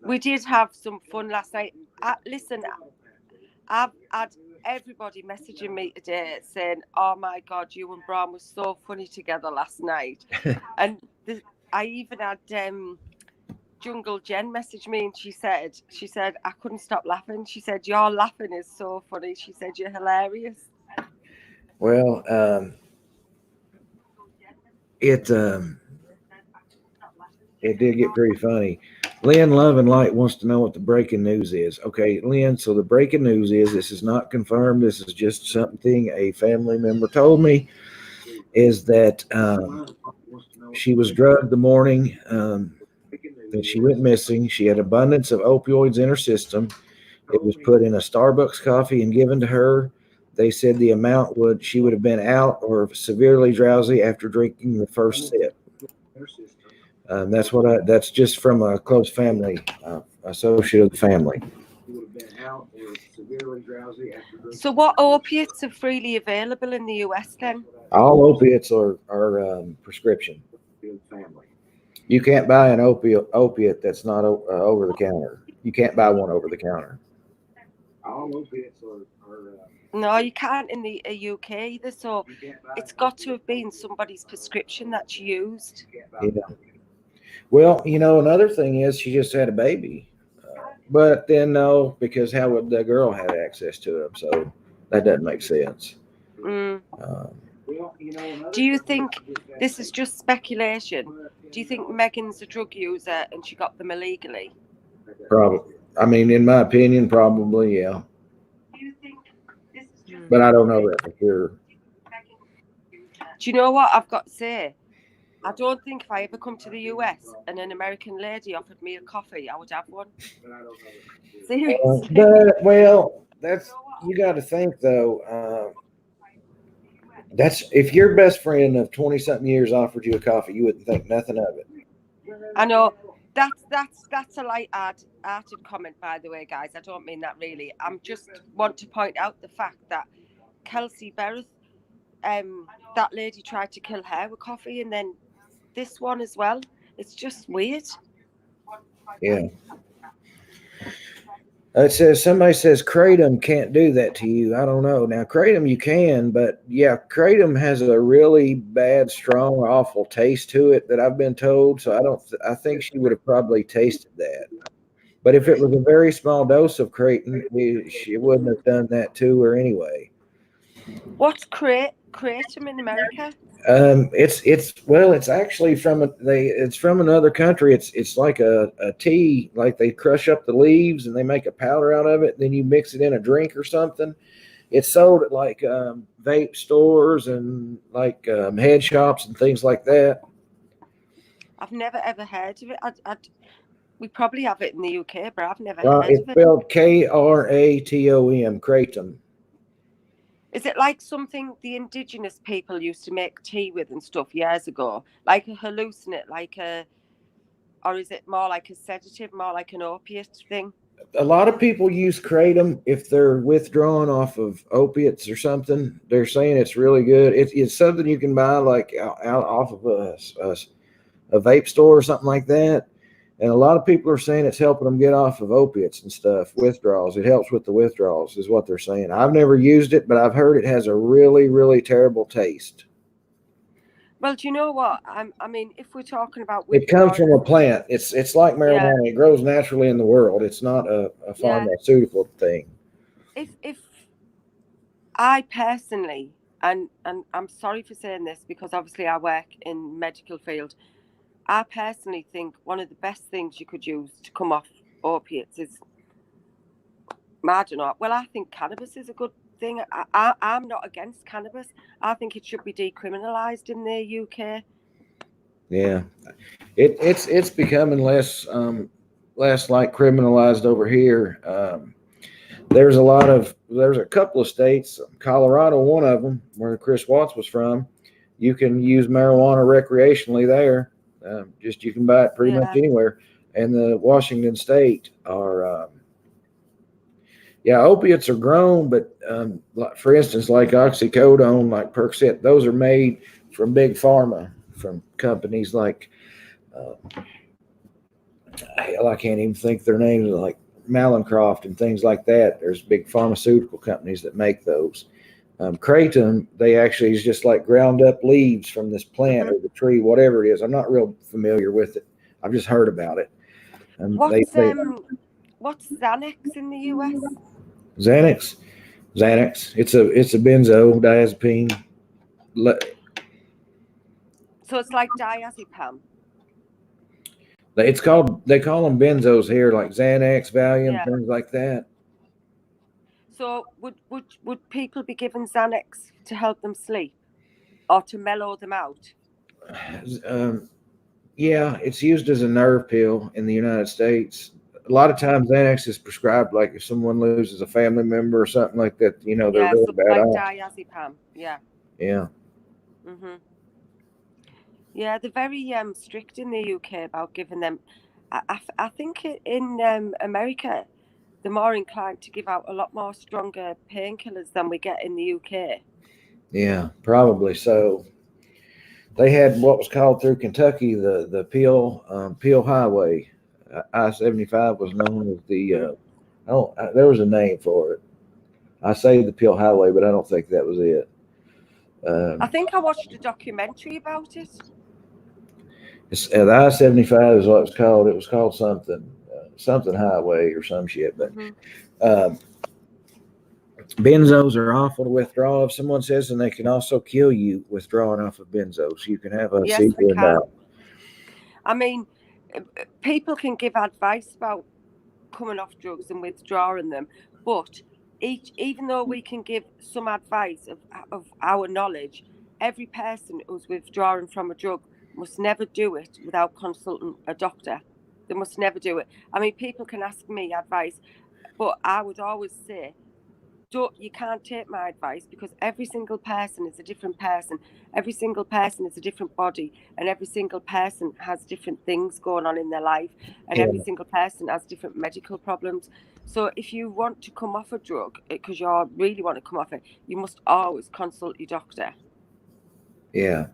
we did have some fun last night. Listen, I've had everybody messaging me today saying, "Oh my God, you and Bram were so funny together last night," and I even had Jungle Jen message me, and she said I couldn't stop laughing. She said your laughing is so funny. She said you're hilarious. Well, it it did get pretty funny. Lynn Love and Light wants to know what the breaking news is. Okay, Lynn, so the breaking news is, this is not confirmed. This is just something a family member told me, is that she was drugged the morning that she went missing. She had abundance of opioids in her system. It was put in a Starbucks coffee and given to her. They said the amount she would have been out or severely drowsy after drinking the first sip. That's just from a close family associate of the family. So what opiates are freely available in the US then? All opiates are prescription. You can't buy an opiate that's not over the counter. You can't buy one over the counter. No, you can't in the UK either. So it's got to have been somebody's prescription that you used. Yeah. Well, another thing is she just had a baby. But then no, because how would the girl have access to him? So that doesn't make sense. Mm. Do you think, this is just speculation, do you think Megan's a drug user and she got them illegally? Probably. I mean, in my opinion, probably, yeah. But I don't know that for sure. Do you know what I've got to say? I don't think if I ever come to the US and an American lady offered me a coffee, I would have one. Seriously. That's, you got to think though. That's, if your best friend of 20-something years offered you a coffee, you wouldn't think nothing of it. I know. That's a light-hearted comment, by the way, guys. I don't mean that really. I'm just want to point out the fact that Kelsey Bereth, that lady tried to kill her with coffee, and then this one as well. It's just weird. Yeah. It says somebody says kratom can't do that to you. I don't know. Now kratom you can, but yeah, kratom has a really bad, strong, awful taste to it that I've been told. So I don't. I think she would have probably tasted that. But if it was a very small dose of kratom, she wouldn't have done that to her anyway. What's kratom in America? It's actually it's from another country. It's like a tea, like they crush up the leaves and they make a powder out of it. Then you mix it in a drink or something. It's sold at like vape stores and like head shops and things like that. I've never ever heard of it. We probably have it in the UK, but I've never Well, heard it's of it. spelled Kratom, kratom. Is it like something the indigenous people used to make tea with and stuff years ago? Like a hallucinate, or is it more like a sedative, more like an opiate thing? A lot of people use kratom if they're withdrawn off of opiates or something. They're saying it's really good. It's something you can buy like out off of a vape store or something like that. And a lot of people are saying it's helping them get off of opiates and stuff, withdrawals. It helps with the withdrawals, is what they're saying. I've never used it, but I've heard it has a really, really terrible taste. Well, do you know what? I mean, if we're talking about It comes withdrawal, from a plant. It's like yeah, marijuana. It grows naturally in the world. It's not a yeah. pharmaceutical thing. If I personally, and I'm sorry for saying this because obviously I work in medical field. I personally think one of the best things you could use to come off opiates is, I don't know. Well, I think cannabis is a good thing. I'm not against cannabis. I think it should be decriminalised in the UK. Yeah, it's becoming less like criminalized over here. There's a couple of states, Colorado, one of them, where Chris Watts was from. You can use marijuana recreationally there. Just you can buy it pretty much Yeah. anywhere. And the Washington State are, yeah, opiates are grown, but for instance, like oxycodone, like Percocet, those are made from big pharma, from companies like, hell, I can't even think their names, like Malencroft and things like that. There's big pharmaceutical companies that make those. Kratom, they actually is just like ground up leaves from this plant or the tree, whatever it is. I'm not real familiar with it. I've just heard about it. What's Xanax in the US? Xanax, Xanax. It's a benzodiazepine. So it's like diazepam. They call them benzos here, like Xanax, Valium, Yeah. things like that. So would people be given Xanax to help them sleep or to mellow them out? Yeah, it's used as a nerve pill in the United States. A lot of times Xanax is prescribed like if someone loses a family member or something like that, they're Yeah, really so bad like off. diazepam. Yeah. Yeah. Yeah, they're very strict in the UK about giving them. I think in America, they're more inclined to give out a lot more stronger painkillers than we get in the UK. Yeah, probably so. They had what was called through Kentucky the Peel Highway. I-75 was known as the there was a name for it. I say the Peel Highway, but I don't think that was it. I think I watched a documentary about it. The I-75 is what it was called. It was called something highway or some shit. But benzos are awful to withdraw. If someone says, and they can also kill you withdrawing off of benzos. You can have a Yes, they seizure and can. die. I mean, people can give advice about coming off drugs and withdrawing them, but even though we can give some advice of our knowledge, every person who's withdrawing from a drug must never do it without consulting a doctor. They must never do it. I mean, people can ask me advice, but I would always say, you can't take my advice because every single person is a different person. Every single person is a different body, and every single person has different things going on in their life, and every single person has different medical problems. So if you want to come off a drug because you really want to come off it, you must always consult your doctor. Yeah.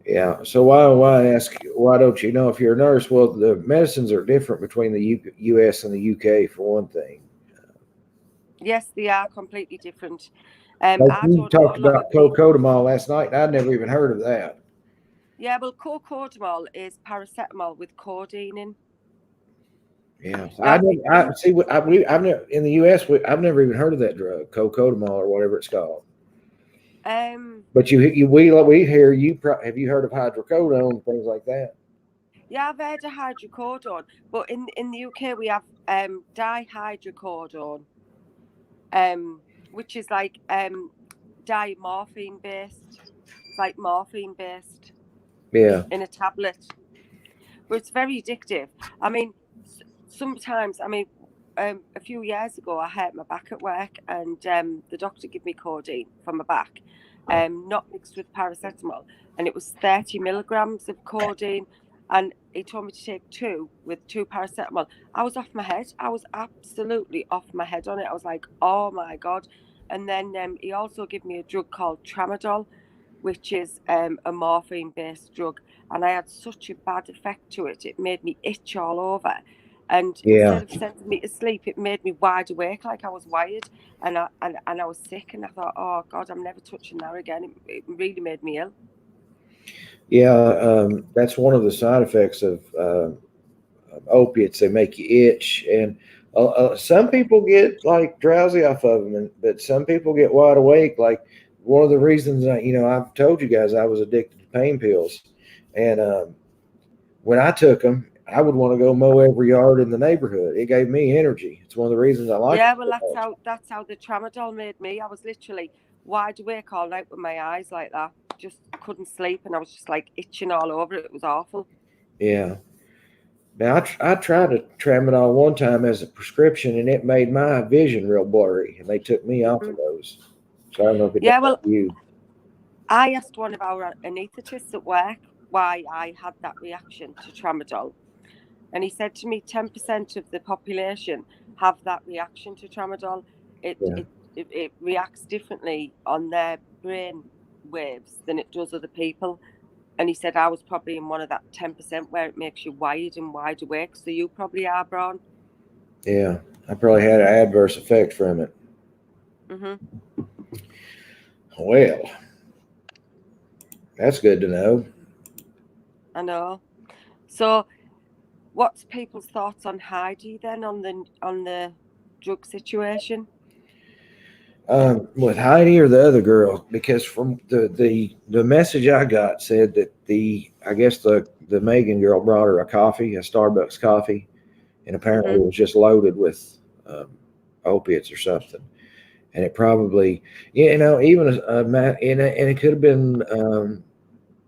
Yeah. So why ask? Why don't you know if you're a nurse? Well, the medicines are different between the U.S. and the U.K. for one thing. Yes, they are completely different. Like I you don't know talked a lot about of people. cocodamol last night, and I'd never even heard of that. Yeah, well, cocodamol is paracetamol with codeine in. Yeah, so I Now, never. I see. I've never in the U.S. I've never even heard of that drug, cocodamol or whatever it's called. um, But we hear have you heard of hydrocodone and things like that? yeah, I've heard of hydrocodone, but in the UK we have dihydrocodone, which is like dimorphine based. It's like morphine based Yeah, in a tablet, but it's very addictive. I mean, sometimes, I mean, a few years ago, I hurt my back at work, and the doctor gave me codeine for my back, not mixed with paracetamol, and it was 30 milligrams of codeine. And he told me to take two with two paracetamol. I was off my head. I was absolutely off my head on it. I was like, oh my God. And then he also gave me a drug called tramadol, which is a morphine based drug. And I had such a bad effect to it. It made me itch all over. And yeah, instead of sending me to sleep, it made me wide awake, like I was wired. And I was sick. And I thought, oh God, I'm never touching that again. It really made me ill. yeah. That's one of the side effects of opiates. They make you itch, and some people get like drowsy off of them, but some people get wide awake. Like one of the reasons I've told you guys I was addicted to pain pills, and when I took them, I would want to go mow every yard in the neighborhood. It gave me energy. It's one of the reasons I like it Yeah, well, so much. that's how the tramadol made me. I was literally wide awake all night with my eyes like that. Just couldn't sleep, and I was just like itching all over. It was awful. Yeah. Now I tried a tramadol one time as a prescription, and it made my vision real blurry, and they took me off of Mm. those. So I don't know if it does Yeah, that well, to you. I asked one of our anaesthetists at work why I had that reaction to tramadol, and he said to me, 10% of the population have that reaction to tramadol. It Yeah. it it reacts differently on their brain waves than it does other people. And he said I was probably in one of that 10% where it makes you wired and wide awake. So you probably are, Braun. Yeah. I probably had an adverse effect from it. Mhm. Well, that's good to know. I know. So, what's people's thoughts on Heidi then on the drug situation? With Heidi or the other girl, because from the message I got said that I guess the Megan girl brought her a coffee, a Starbucks coffee, and apparently it Mhm. was just loaded with um, opiates or something. And it probably, even and it could have been,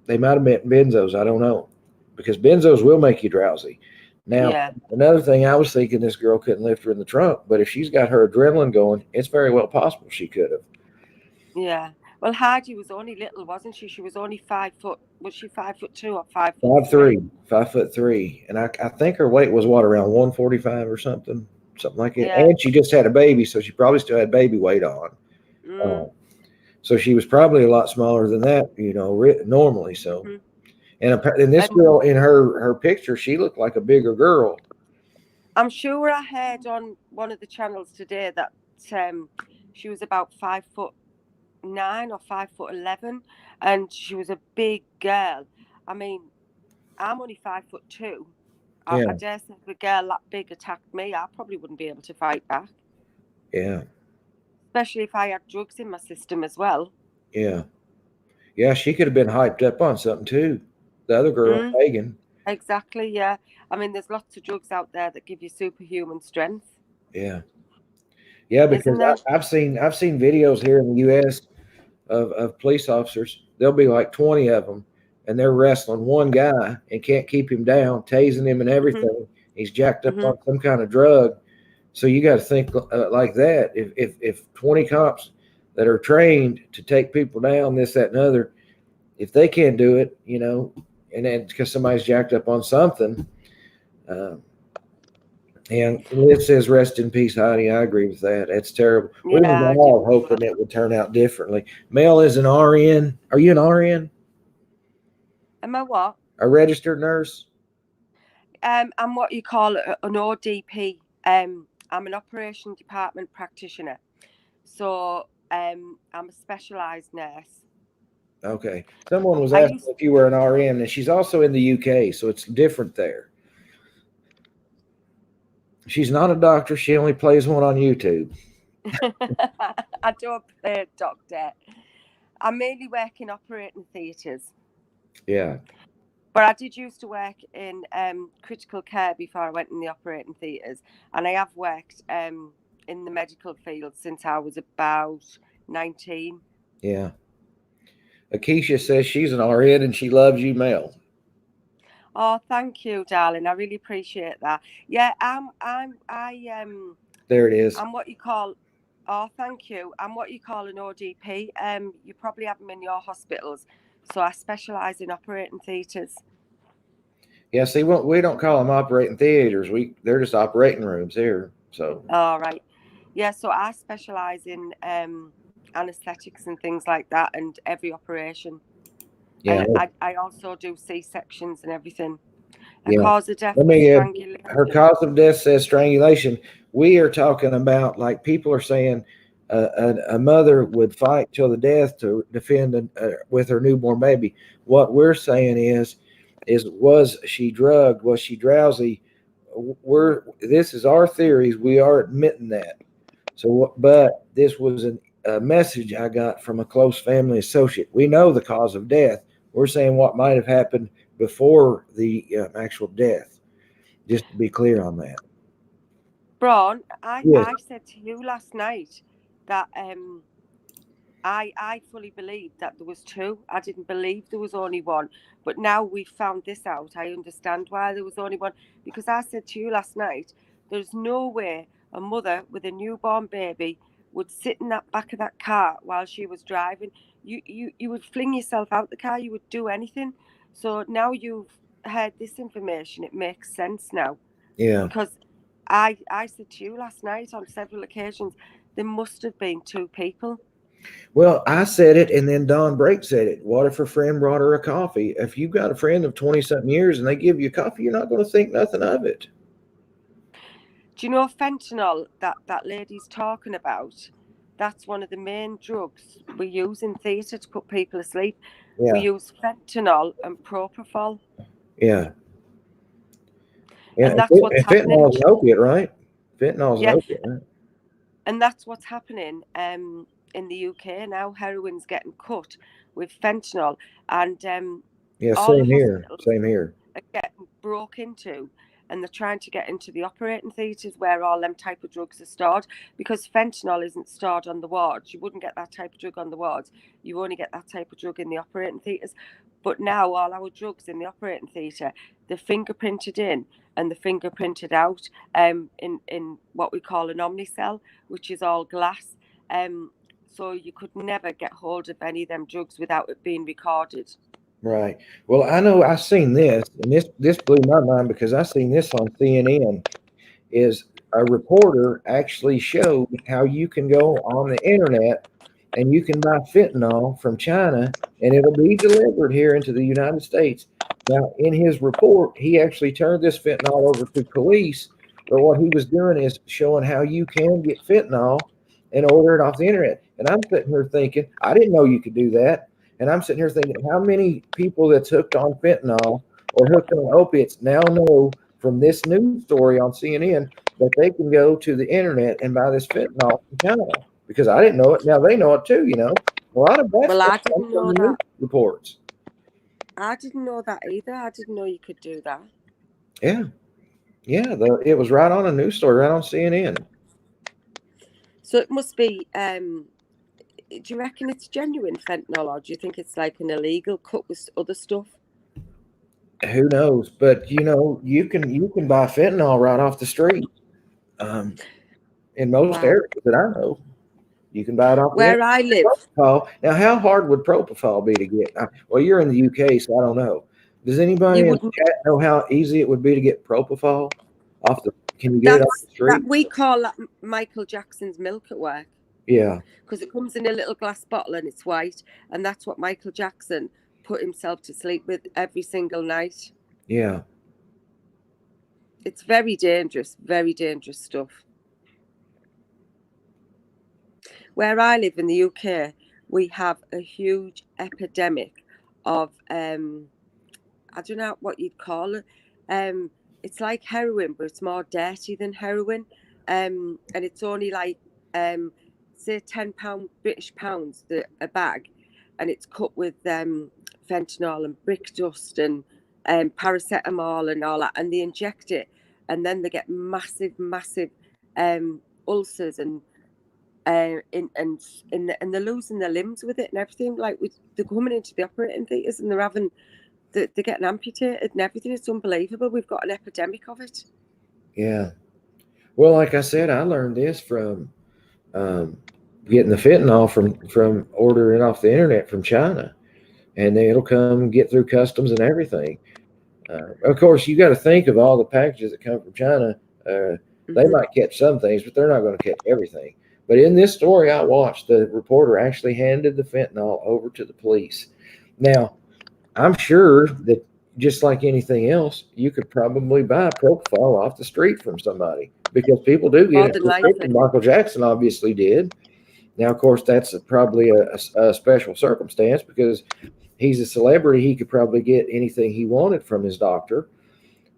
they might have been benzos. I don't know, because benzos will make you drowsy. Now, Yeah. another thing I was thinking, this girl couldn't lift her in the trunk, but if she's got her adrenaline going, it's very well possible she could have. Yeah. Well, Heidi was only little, wasn't she? She was only 5 foot. Was she 5'2" or 5'3"? 5'3", 5'3", and I think her weight was what, around 145 or something like it. Yeah. And she just had a baby, so she probably still had baby weight on. Uh, Mm. so she was probably a lot smaller than that, normally. So, Mhm. and this And girl in her picture, she looked like a bigger girl. I'm sure I heard on one of the channels today that she was about 5'9" or 5'11", and she was a big girl. I mean, I'm only 5'2". I Yeah, dare say if a girl that big attacked me, I probably wouldn't be able to fight back, yeah, especially if I had drugs in my system as well. yeah, yeah. She could have been hyped up on something too. The other girl, Mm, Megan. exactly, yeah. I mean, there's lots of drugs out there that give you superhuman strength, Yeah, yeah. isn't Because there? I've seen videos here in the U.S. of police officers. There'll be like 20 of them, and they're wrestling one guy and can't keep him down, tasing him and Hmm. everything. He's jacked up Hmm. on some kind of drug. So you got to think like that. If 20 cops that are trained to take people down, this, that, and other, if they can't do it, and then because somebody's jacked up on something, uh, and it says rest in peace, Heidi. I agree with that. It's terrible. We was Yeah, I do all as hoping well. it would turn out differently. Mel is an RN. Are you an RN? Am I what? A registered nurse? I'm what you call an ODP. I'm an operation department practitioner. So I'm a specialised nurse. Okay. Someone was I asking used if you were an RN, and she's also in the UK, so it's different there. She's not a doctor. She only plays one on YouTube. I don't play doctor. I mainly work in operating theatres. Yeah. But I did used to work in critical care before I went in the operating theatres. And I have worked in the medical field since I was about 19. Yeah. Akeisha says she's an RN and she loves you, Mel. Oh, thank you, darling. I really appreciate that. Yeah, There it is. I'm what you call. Oh, thank you. I'm what you call an ODP. You probably have them in your hospitals. So I specialise in operating theatres. Yeah, see, we don't call them operating theaters. They're just operating rooms here. So All right. Yeah, so I specialise in anaesthetics and things like that, and every operation. yeah, And I also do C-sections and everything. A yeah. cause of death Let is me. Her strangulation. cause of death says strangulation. We are talking about, like, people are saying a mother would fight till the death to defend with her newborn baby. What we're saying is was she drugged? Was she drowsy? This is our theories. We are admitting that. So, but this was a message I got from a close family associate. We know the cause of death. We're saying what might have happened before the actual death. Just to be clear on that. Braun, Yes. I said to you last night that I fully believed that there was two. I didn't believe there was only one. But now we've found this out. I understand why there was only one. Because I said to you last night, there's no way a mother with a newborn baby would sit in that back of that car while she was driving. You would fling yourself out the car, you would do anything. So now you've heard this information, it makes sense now. Yeah. Because I said to you last night on several occasions, there must have been two people. Well, I said it, and then Don Brake said it. What if her friend brought her a coffee? If you've got a friend of 20 something years and they give you a coffee, you're not going to think nothing of it. Do you know fentanyl that lady's talking about? That's one of the main drugs we use in theatre to put people asleep. We Yeah. use fentanyl and propofol, Yeah. Yeah. and that's what's And happening. fentanyl is an opiate, right? Fentanyl is an Yeah, opiate, right? and that's what's happening in the UK now. Heroin's getting cut with fentanyl, and Yeah. all the Same here. hospitals Same here. are getting broke into, and they're trying to get into the operating theatres where all them type of drugs are stored, because fentanyl isn't stored on the wards. You wouldn't get that type of drug on the wards. You only get that type of drug in the operating theatres. But now all our drugs in the operating theatre, they're fingerprinted in and they're fingerprinted out in what we call an omnicell, which is all glass. So you could never get hold of any of them drugs without it being recorded. Right. Well, I know I seen this, and this blew my mind because I seen this on CNN. Is a reporter actually showed how you can go on the internet and you can buy fentanyl from China and it'll be delivered here into the United States. Now, in his report, he actually turned this fentanyl over to police, but what he was doing is showing how you can get fentanyl and order it off the internet. And I'm sitting here thinking, I didn't know you could do that. And I'm sitting here thinking, how many people that's hooked on fentanyl or hooked on opiates now know from this news story on CNN that they can go to the internet and buy this fentanyl from China? Because I didn't know it. Now they know it too, you know. A lot of that Well, stuff I comes didn't from know the news that. reports. I didn't know that either. I didn't know you could do that. Yeah. Yeah. It was right on a news story, right on CNN. So it must be. Do you reckon it's genuine fentanyl, or do you think it's like an illegal cut with other stuff? Who knows? But you can buy fentanyl right off the street. Um, in most Wow. areas that I know, you can buy it off the Where I live, propofol. Now, how hard would propofol be to get? Well, you're in the UK, so I don't know. Does anybody you in the wouldn't. chat know how easy it would be to get propofol off the? Can you get it off That's the that street? we call that Michael Jackson's milk at work, Yeah. because it comes in a little glass bottle and it's white, and that's what Michael Jackson put himself to sleep with every single night. Yeah. It's very dangerous stuff. Where I live in the UK, we have a huge epidemic of I don't know what you'd call it. It's like heroin, but it's more dirty than heroin. And it's only like say £10 British pounds a bag, and it's cut with fentanyl and brick dust and paracetamol and all that, and they inject it, and then they get massive ulcers and and they're losing their limbs with it and everything. Like they're coming into the operating theatres and they're getting amputated and everything. It's unbelievable. We've got an epidemic of it. Yeah. Well, like I said, I learned this from um, getting the fentanyl from ordering off the internet from China, and then it'll come get through customs and everything. Of course, you got to think of all the packages that come from China. They Mm-hmm. might catch some things, but they're not going to catch everything. But in this story I watched, the reporter actually handed the fentanyl over to the police. Now, I'm sure that just like anything else, you could probably buy propofol off the street from somebody because people do get More it. than likely. Michael Jackson obviously did. Now, of course, that's probably a special circumstance because he's a celebrity. He could probably get anything he wanted from his doctor.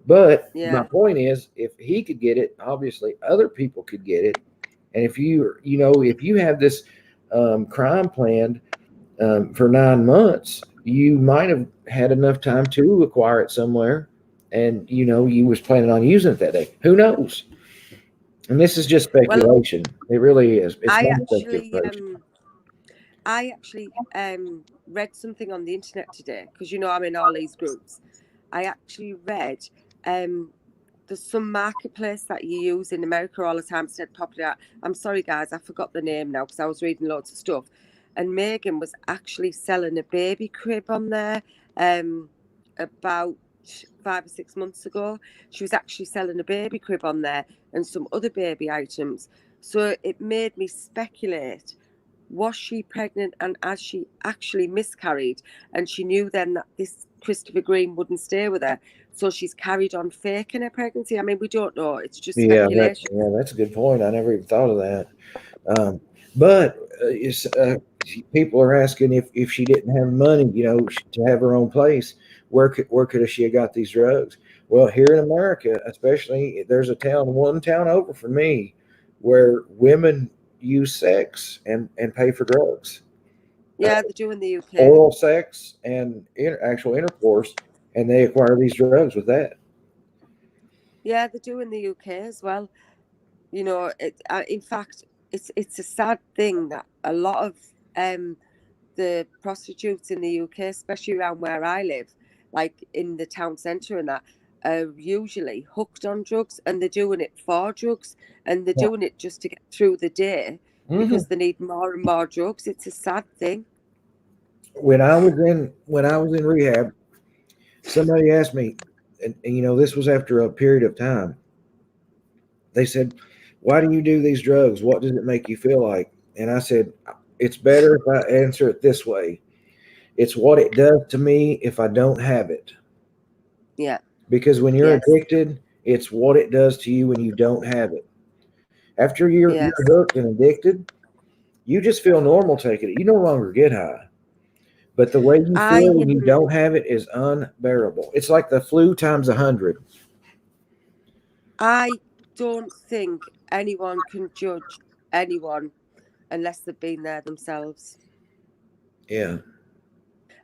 But my Yeah. point is, if he could get it, obviously other people could get it. And if if you have this crime planned for 9 months, you might have had enough time to acquire it somewhere, and you was planning on using it that day. Who knows? And this is just Well, speculation. It really is. It's I my actually speculation. I actually read something on the internet today because I'm in all these groups. I actually read um, there's some marketplace that you use in America all the time. Said popular. I'm sorry, guys, I forgot the name now because I was reading loads of stuff. And Megan was actually selling a baby crib on there about 5 or 6 months ago. She was actually selling a baby crib on there and some other baby items. So it made me speculate, was she pregnant and as she actually miscarried, and she knew then that this Christopher Green wouldn't stay with her, so she's carried on faking her pregnancy? I mean, we don't know, it's just speculation. That's a good point. I never even thought of that. Um, but people are asking if she didn't have money, to have her own place, where could she have got these drugs? Well, here in America, especially, there's one town over from me, where women use sex and pay for drugs, uh, Yeah, they do in the UK. oral sex and actual intercourse, and they acquire these drugs with that. Yeah, they do in the UK as well. In fact, it's a sad thing that a lot of the prostitutes in the UK, especially around where I live, like in the town centre and that, are usually hooked on drugs, and they're doing it for drugs, and they're Yeah. doing it just to get through the day hmm because they need more and more drugs. It's a sad thing. When I was in rehab, somebody asked me, and this was after a period of time. They said, "Why do you do these drugs? What does it make you feel like?" And I said, "It's better if I answer it this way. It's what it does to me if I don't have it. Yeah. Because when you're Yes. addicted, it's what it does to you when you don't have it. After you're Yes. hooked and addicted, you just feel normal taking it. You no longer get high. But the way you I feel when you don't have it is unbearable. It's like the flu times 100. I don't think anyone can judge anyone unless they've been there themselves. Yeah.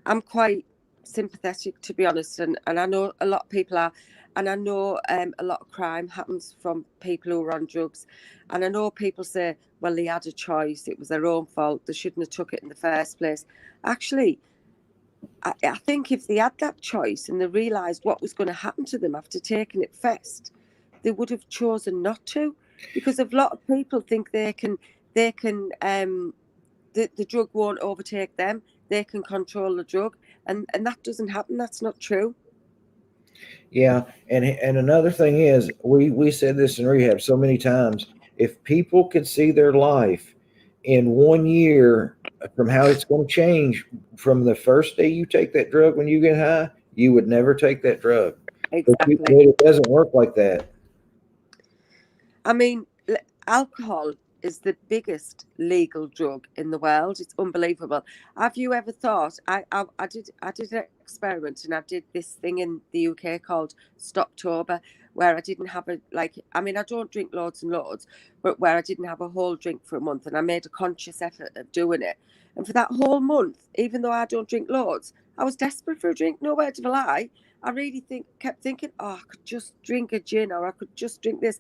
I'm quite sympathetic, to be honest, and I know a lot of people are, and I know a lot of crime happens from people who are on drugs, and I know people say, well, they had a choice, it was their own fault, they shouldn't have took it in the first place. Actually, I think if they had that choice and they realised what was going to happen to them after taking it first, they would have chosen not to, because a lot of people think they can the drug won't overtake them. They can control the drug, and that doesn't happen. That's not true. Yeah, and another thing is, we said this in rehab so many times. If people could see their life in one year from how it's going to change from the first day you take that drug when you get high, you would never take that drug. But Exactly. it doesn't work like that. I mean, alcohol is the biggest legal drug in the world. It's unbelievable. Have you ever thought? I did an experiment and I did this thing in the UK called Stoptober, where I didn't have a like. I mean, I don't drink loads and loads, but where I didn't have a whole drink for a month, and I made a conscious effort of doing it. And for that whole month, even though I don't drink loads, I was desperate for a drink. No word of a lie. I really kept thinking, oh, I could just drink a gin or I could just drink this.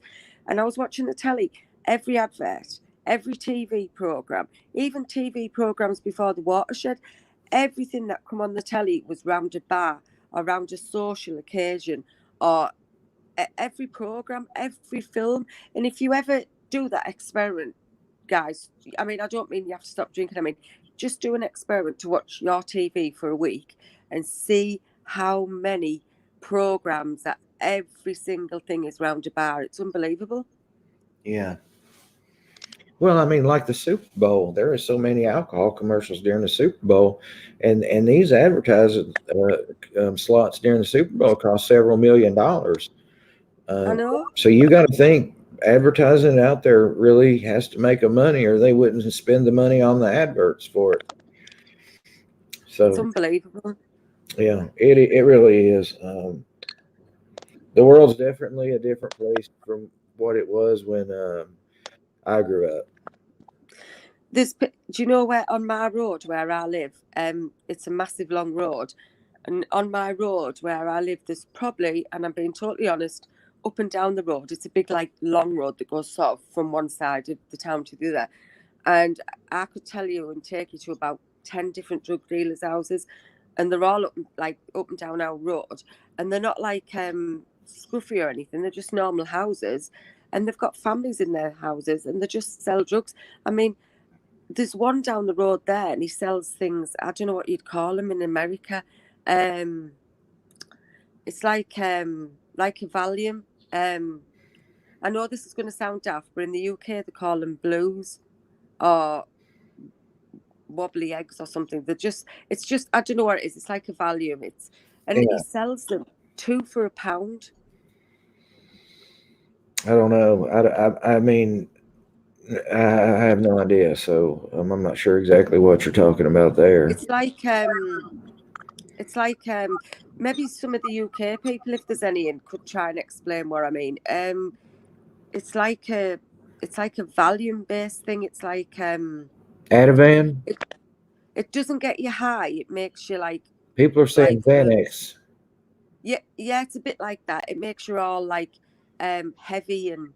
And I was watching the telly, every advert, every TV programme, even TV programmes before the watershed, everything that come on the telly was round a bar or round a social occasion or every programme, every film. And if you ever do that experiment, guys, I mean, I don't mean you have to stop drinking. I mean, just do an experiment to watch your TV for a week and see how many programs that every single thing is round a bar. It's unbelievable. Yeah. Well, I mean, like the Super Bowl, there are so many alcohol commercials during the Super Bowl, and these advertising slots during the Super Bowl cost several $1 million. I Uh, know. so you got to think advertising out there really has to make a money, or they wouldn't spend the money on the adverts for it. It's So unbelievable. yeah, it really is. The world's definitely a different place from what it was when I grew up. Do you know where on my road where I live? It's a massive long road, and on my road where I live, there's probably, and I'm being totally honest, up and down the road, it's a big like long road that goes sort of from one side of the town to the other, and I could tell you and take you to about 10 different drug dealers' houses, and they're all up and down our road, and they're not like scruffy or anything. They're just normal houses, and they've got families in their houses, and they just sell drugs. I mean, there's one down the road there, and he sells things. I don't know what you'd call them in America. Um, it's like a Valium. Um, I know this is going to sound daft, but in the UK they call them blues or wobbly eggs or something. It's just I don't know what it is. It's like a Valium. And he Yeah, sells them two for £1. I don't know. I mean, I have no idea. So I'm not sure exactly what you're talking about there. It's like it's like maybe some of the UK people, if there's any, and could try and explain what I mean. It's like a it's like a Valium based thing. It's like Ativan? it it doesn't get you high. It makes you People are saying like Xanax. yeah, it's a bit like that. It makes you all like heavy and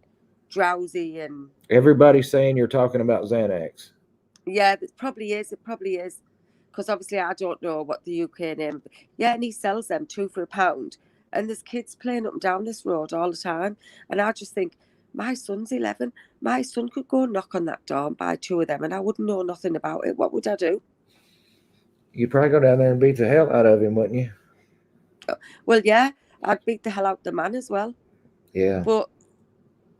drowsy and Everybody's saying you're talking about Xanax. yeah, it probably is. It probably is. Because obviously I don't know what the UK name. Yeah, and he sells them two for £1. And there's kids playing up and down this road all the time. And I just think, my son's 11. My son could go and knock on that door and buy two of them, and I wouldn't know nothing about it. What would I do? You'd probably go down there and beat the hell out of him, wouldn't you? Well, yeah, I'd beat the hell out the man as well. Yeah. But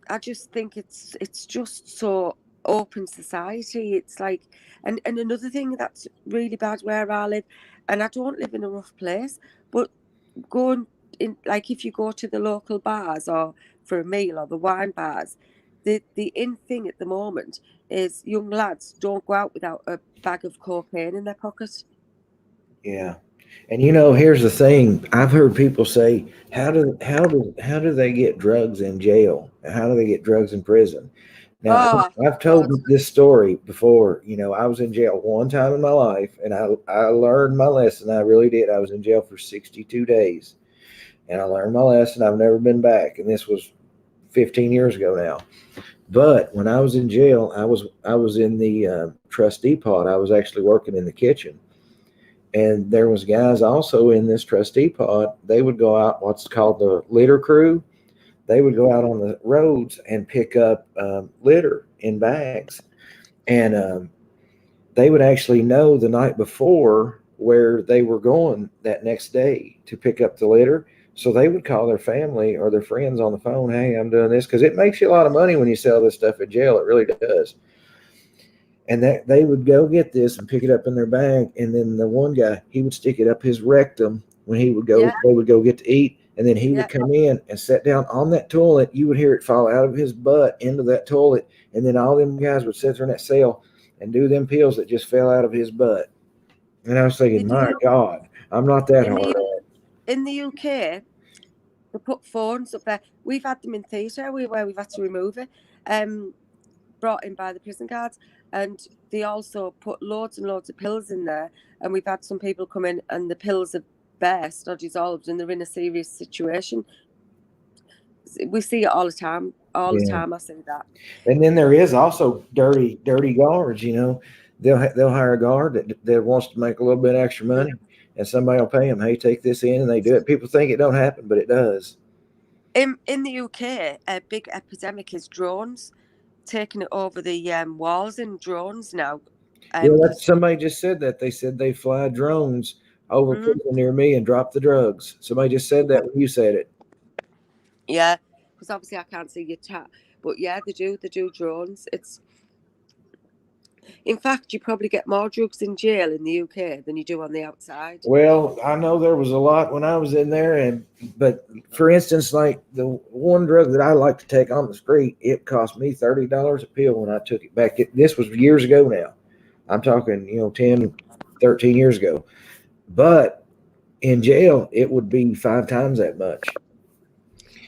I just think it's just so open society. It's like, and another thing that's really bad where I live, and I don't live in a rough place, but going in, like if you go to the local bars or for a meal or the wine bars, the in thing at the moment is young lads don't go out without a bag of cocaine in their pocket. Yeah. And here's the thing. I've heard people say, how do they get drugs in jail? How do they get drugs in prison? Now, Oh I've told God. this story before. I was in jail one time in my life, and I learned my lesson. I really did. I was in jail for 62 days, and I learned my lesson. I've never been back, and this was 15 years ago now. But when I was in jail, I was in the trustee pod. I was actually working in the kitchen, and there was guys also in this trustee pod. They would go out what's called the litter crew. They would go out on the roads and pick up litter in bags, and they would actually know the night before where they were going that next day to pick up the litter. So they would call their family or their friends on the phone, "Hey, I'm doing this," because it makes you a lot of money when you sell this stuff at jail. It really does. and that they would go get this and pick it up in their bag, and then the one guy, he would stick it up his rectum when he would go. Yeah, They would go get to eat, and then he yeah. would come in and sit down on that toilet. You would hear it fall out of his butt into that toilet, and then all them guys would sit there in that cell and do them pills that just fell out of his butt. And I was thinking, Did my you God, I'm not that in hard the on. in the UK? They put phones up there. We've had them in theatre where we've had to remove it. Brought in by the prison guards, and they also put loads and loads of pills in there. And we've had some people come in, and the pills have burst or dissolved, and they're in a serious situation. We see it all the time. All the Yeah. time, I see that. And then there is also dirty guards. They'll hire a guard that wants to make a little bit extra money, and somebody will pay them. Hey, take this in, and they do it. People think it don't happen, but it does. In the UK, a big epidemic is drones, taking it over the walls in drones now. Yeah, Because somebody just said that. They said they fly drones over people near me and drop the drugs. Somebody just said that when you said it. yeah, because obviously I can't see your chat, but yeah, they do. They do drones. In fact, you probably get more drugs in jail in the UK than you do on the outside. Well, I know there was a lot when I was in there, but for instance, like the one drug that I like to take on the street, it cost me $30 a pill when I took it back. This was years ago now. I'm talking, 10, 13 years ago. But in jail, it would be 5 times that much.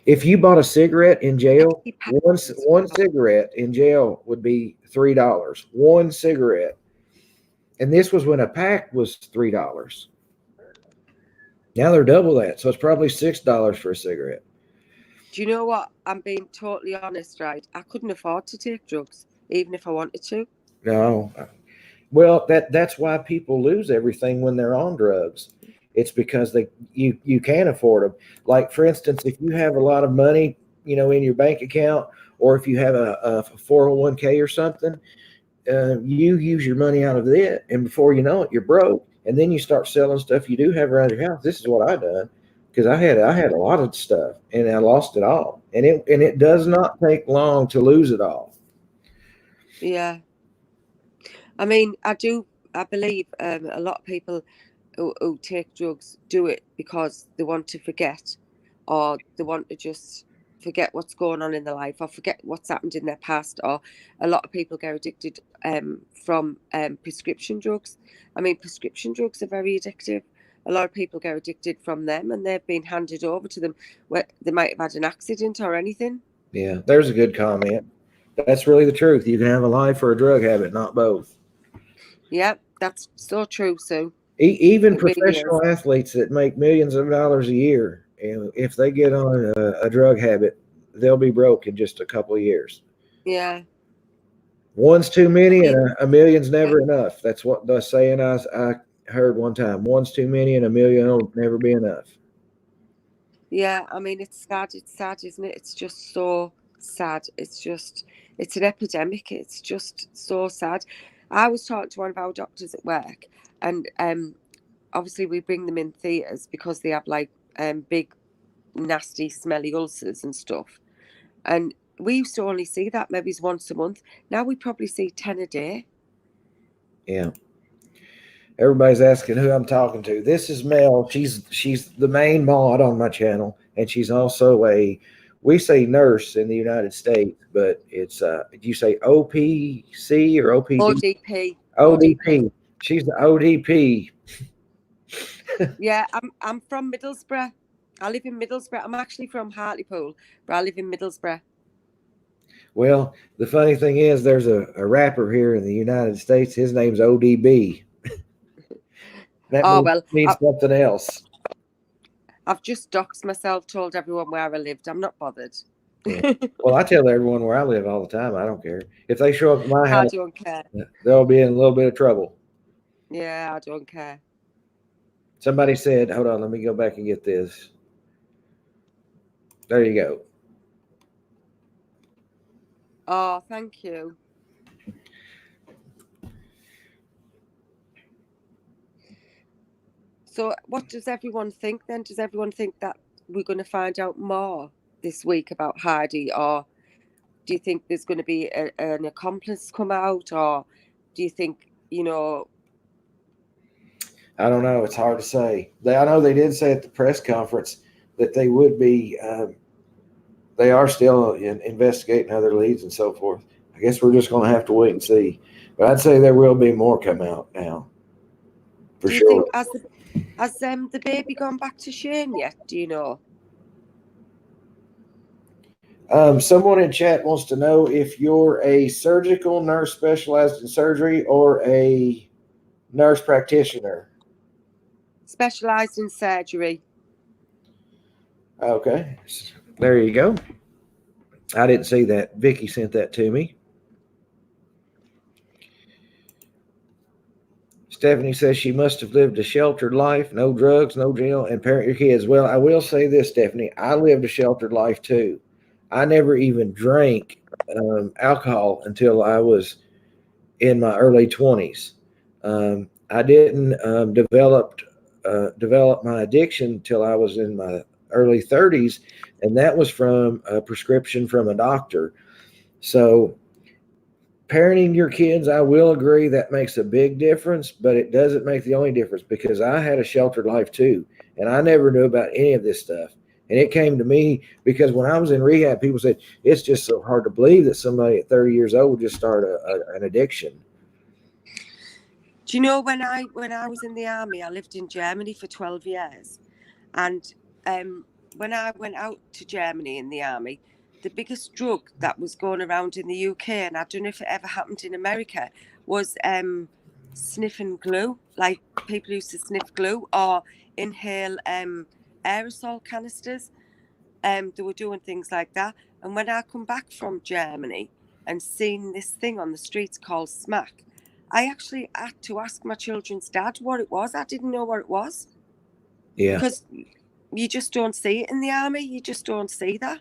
If you bought a cigarette in jail, one cigarette in jail would be $3. One cigarette, and this was when a pack was $3. Now they're double that, so it's probably $6 for a cigarette. Do you know what? I'm being totally honest, right? I couldn't afford to take drugs, even if I wanted to. No, well, that's why people lose everything when they're on drugs. It's because you can't afford them. Like for instance, if you have a lot of money, in your bank account, or if you have a 401k or something, you use your money out of it, and before you know it, you're broke. And then you start selling stuff you do have around your house. This is what I done because I had a lot of stuff and I lost it all. And it does not take long to lose it all. Yeah. I mean, I believe a lot of people who take drugs do it because they want to forget, or they want to just forget what's going on in their life, or forget what's happened in their past. Or a lot of people get addicted from prescription drugs. I mean, prescription drugs are very addictive. A lot of people get addicted from them, and they've been handed over to them where they might have had an accident or anything. Yeah, there's a good comment. That's really the truth. You can have a life or a drug habit, not both. Yeah, that's so true, Sue. Even It really is. professional athletes that make millions of dollars a year, and if they get on a drug habit, they'll be broke in just a couple of years. Yeah. One's too I many, mean, and a million's never enough. That's what the saying I heard one time. One's too many, and a million will never be enough. yeah, I mean, it's sad. It's sad, isn't it? It's just so sad. It's an epidemic. It's just so sad. I was talking to one of our doctors at work, and obviously we bring them in theatres because they have like big, nasty, smelly ulcers and stuff. And we used to only see that maybe once a month. Now we probably see 10 a day. Yeah. Everybody's asking who I'm talking to. This is Mel. She's the main mod on my channel, and she's also we say nurse in the United States, but it's do you say OPC or OPD? ODP. ODP. She's the ODP. Yeah, I'm from Middlesbrough. I live in Middlesbrough. I'm actually from Hartlepool, but I live in Middlesbrough. Well, the funny thing is, there's a rapper here in the United States. His name's ODB. That means something else. I've just doxed myself, told everyone where I lived. I'm not bothered. Yeah. Well, I tell everyone where I live all the time. I don't care. If they show up at my house, I don't care. They'll be in a little bit of trouble. Yeah, I don't care. Somebody said, hold on, let me go back and get this. There you go. Oh, thank you. So what does everyone think then? Does everyone think that we're going to find out more this week about Heidi, or do you think there's going to be an accomplice come out, or do you think, I don't know. It's hard to say. I know they did say at the press conference that they would be. They are still investigating other leads and so forth. I guess we're just going to have to wait and see. But I'd say there will be more come out now, for do you sure. think has the baby gone back to Shane yet? Do you know? Someone in chat wants to know if you're a surgical nurse specialized in surgery or a nurse practitioner. Specialized in surgery. Okay, there you go. I didn't see that. Vicky sent that to me. Stephanie says she must have lived a sheltered life, no drugs, no jail, and parent your kids. Well, I will say this, Stephanie. I lived a sheltered life too. I never even drank alcohol until I was in my early 20s. I didn't develop my addiction until I was in my early 30s, and that was from a prescription from a doctor. So parenting your kids, I will agree that makes a big difference, but it doesn't make the only difference, because I had a sheltered life too, and I never knew about any of this stuff. And it came to me because when I was in rehab, people said it's just so hard to believe that somebody at 30 years old would just start an addiction. Do you know, when I was in the army, I lived in Germany for 12 years, and when I went out to Germany in the army, the biggest drug that was going around in the UK, and I don't know if it ever happened in America, was sniffing glue. Like, people used to sniff glue or inhale aerosol canisters. They were doing things like that. And when I come back from Germany and seen this thing on the streets called smack, I actually had to ask my children's dad what it was. I didn't know what it was. Yeah. Because you just don't see it in the army. You just don't see that.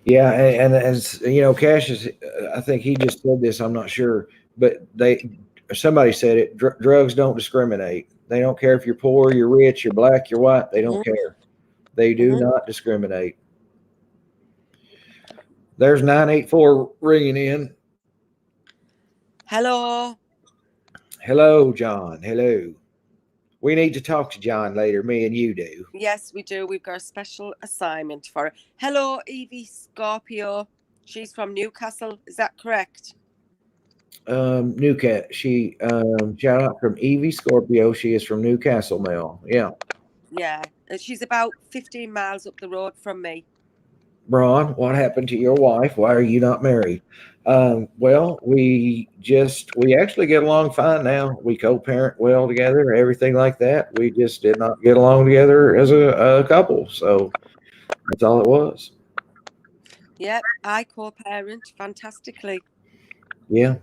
Yeah, and as you know, Cassius, I think he just said this. I'm not sure, but somebody said it. Drugs don't discriminate. They don't care if you're poor, you're rich, you're black, you're white. They don't care. They do not discriminate. There's 984 ringing in. Hello. Hello, John. Hello. We need to talk to John later. Me and you do. Yes, we do. We've got a special assignment for her. Hello, Evie Scorpio. She's from Newcastle. Is that correct? Newcastle. She shout out from Evie Scorpio. She is from Newcastle now. Yeah. Yeah. She's about 15 miles up the road from me. Braun, what happened to your wife? Why are you not married? Well, we actually get along fine now. We co-parent well together, everything like that. We just did not get along together as a couple. So that's all it was. Yep, I co-parent fantastically. Yeah.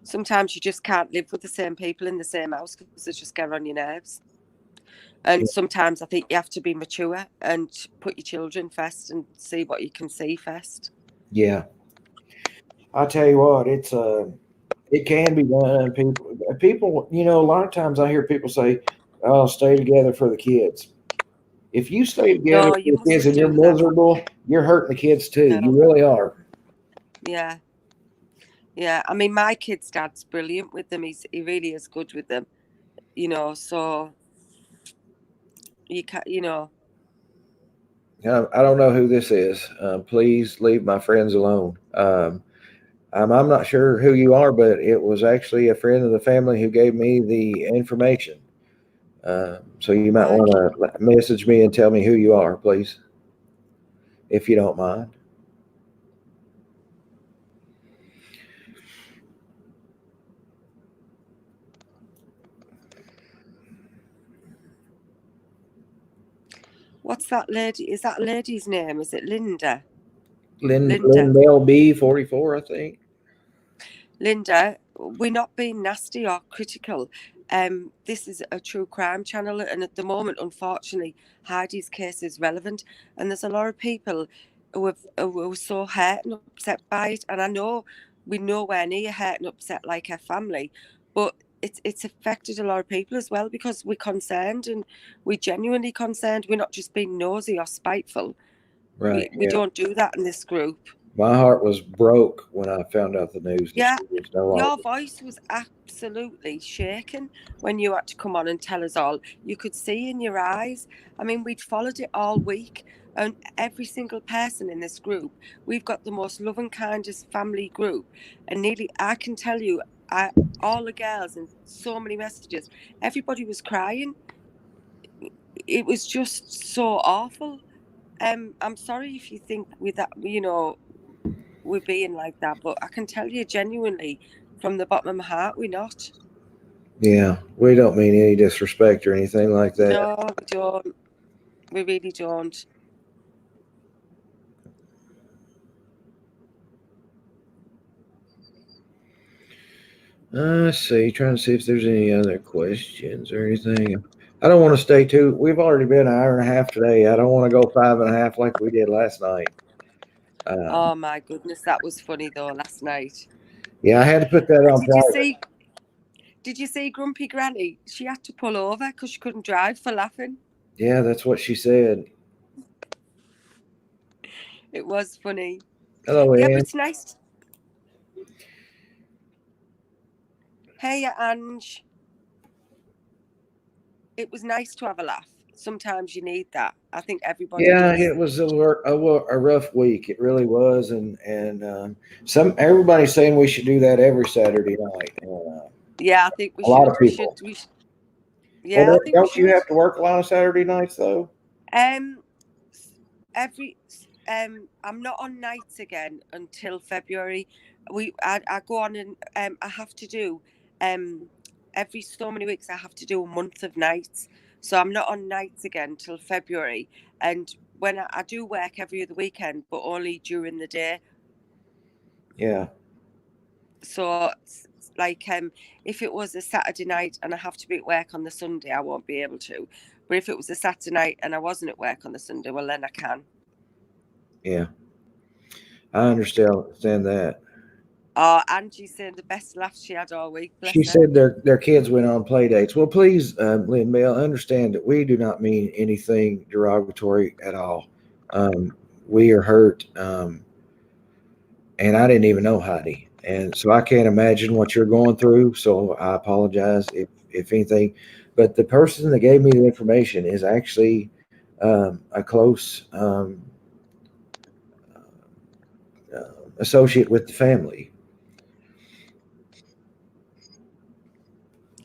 Sometimes you just can't live with the same people in the same house because they just get on your nerves. And sometimes I think you have to be mature and put your children first and see what you can see first. Yeah. I tell you what, it can be done. People, you know, a lot of times I hear people say, "Oh, stay together for the kids." If you stay together for the kids and you're miserable, you're hurting the kids too. You really are. Yeah. Yeah. I mean, my kid's dad's brilliant with them. He really is good with them. You know, so you can't, you know. I don't know who this is. Please leave my friends alone. I'm not sure who you are, but it was actually a friend of the family who gave me the information. So you might want to message me and tell me who you are, please, if you don't mind. What's that lady? Is that lady's name? Is it Linda? Linda B44, I think. Linda, we're not being nasty or critical. This is a true crime channel, and at the moment, unfortunately, Heidi's case is relevant, and there's a lot of people who are so hurt and upset by it. And I know we're nowhere near hurt and upset like her family, but it's affected a lot of people as well, because we're concerned, and we're genuinely concerned. We're not just being nosy or spiteful. Right. We don't do that in this group. My heart was broke when I found out the news that Yeah, she was no your longer. voice was absolutely shaken when you had to come on and tell us all. You could see in your eyes. I mean, we'd followed it all week, and every single person in this group, we've got the most loving, kindest family group. And nearly, I can tell you, all the girls and so many messages, everybody was crying. It was just so awful. I'm sorry if you think with that, we're being like that, but I can tell you genuinely from the bottom of my heart, we're not. Yeah, we don't mean any disrespect or anything like that. No, we don't. We really don't. Let's see, trying to see if there's any other questions or anything. I don't want to stay too. We've already been an hour and a half today. I don't want to go 5.5 like we did last night. Oh my goodness, that was funny though last night. Yeah, I had to put that on Did you private. see? Did you see Grumpy Granny? She had to pull over because she couldn't drive for laughing. Yeah, that's what she said. It was funny. Hello, Yeah, but Ann. it's nice. Hey, Ange. It was nice to have a laugh. Sometimes you need that. I think everybody Yeah, does. it was a rough week. It really was, and some everybody's saying we should do that every Saturday night. Yeah, I think we A lot should. of people. Well, Yeah, I think we don't you should. have to work a lot of Saturday nights though? Um, every I'm not on nights again until February. I go on and I have to do every so many weeks I have to do a month of nights. So I'm not on nights again till February. And when I do work every other weekend, but only during the day. Yeah, So like if it was a Saturday night and I have to be at work on the Sunday, I won't be able to. But if it was a Saturday night and I wasn't at work on the Sunday, well then I can. yeah, I understand that. Oh, Angie's saying the best laugh she had all week. She Bless her. said their kids went on play dates. Well, please, Lynn Bell, understand that we do not mean anything derogatory at all. We are hurt, and I didn't even know Heidi, and so I can't imagine what you're going through. So I apologize if anything. But the person that gave me the information is actually a close associate with the family.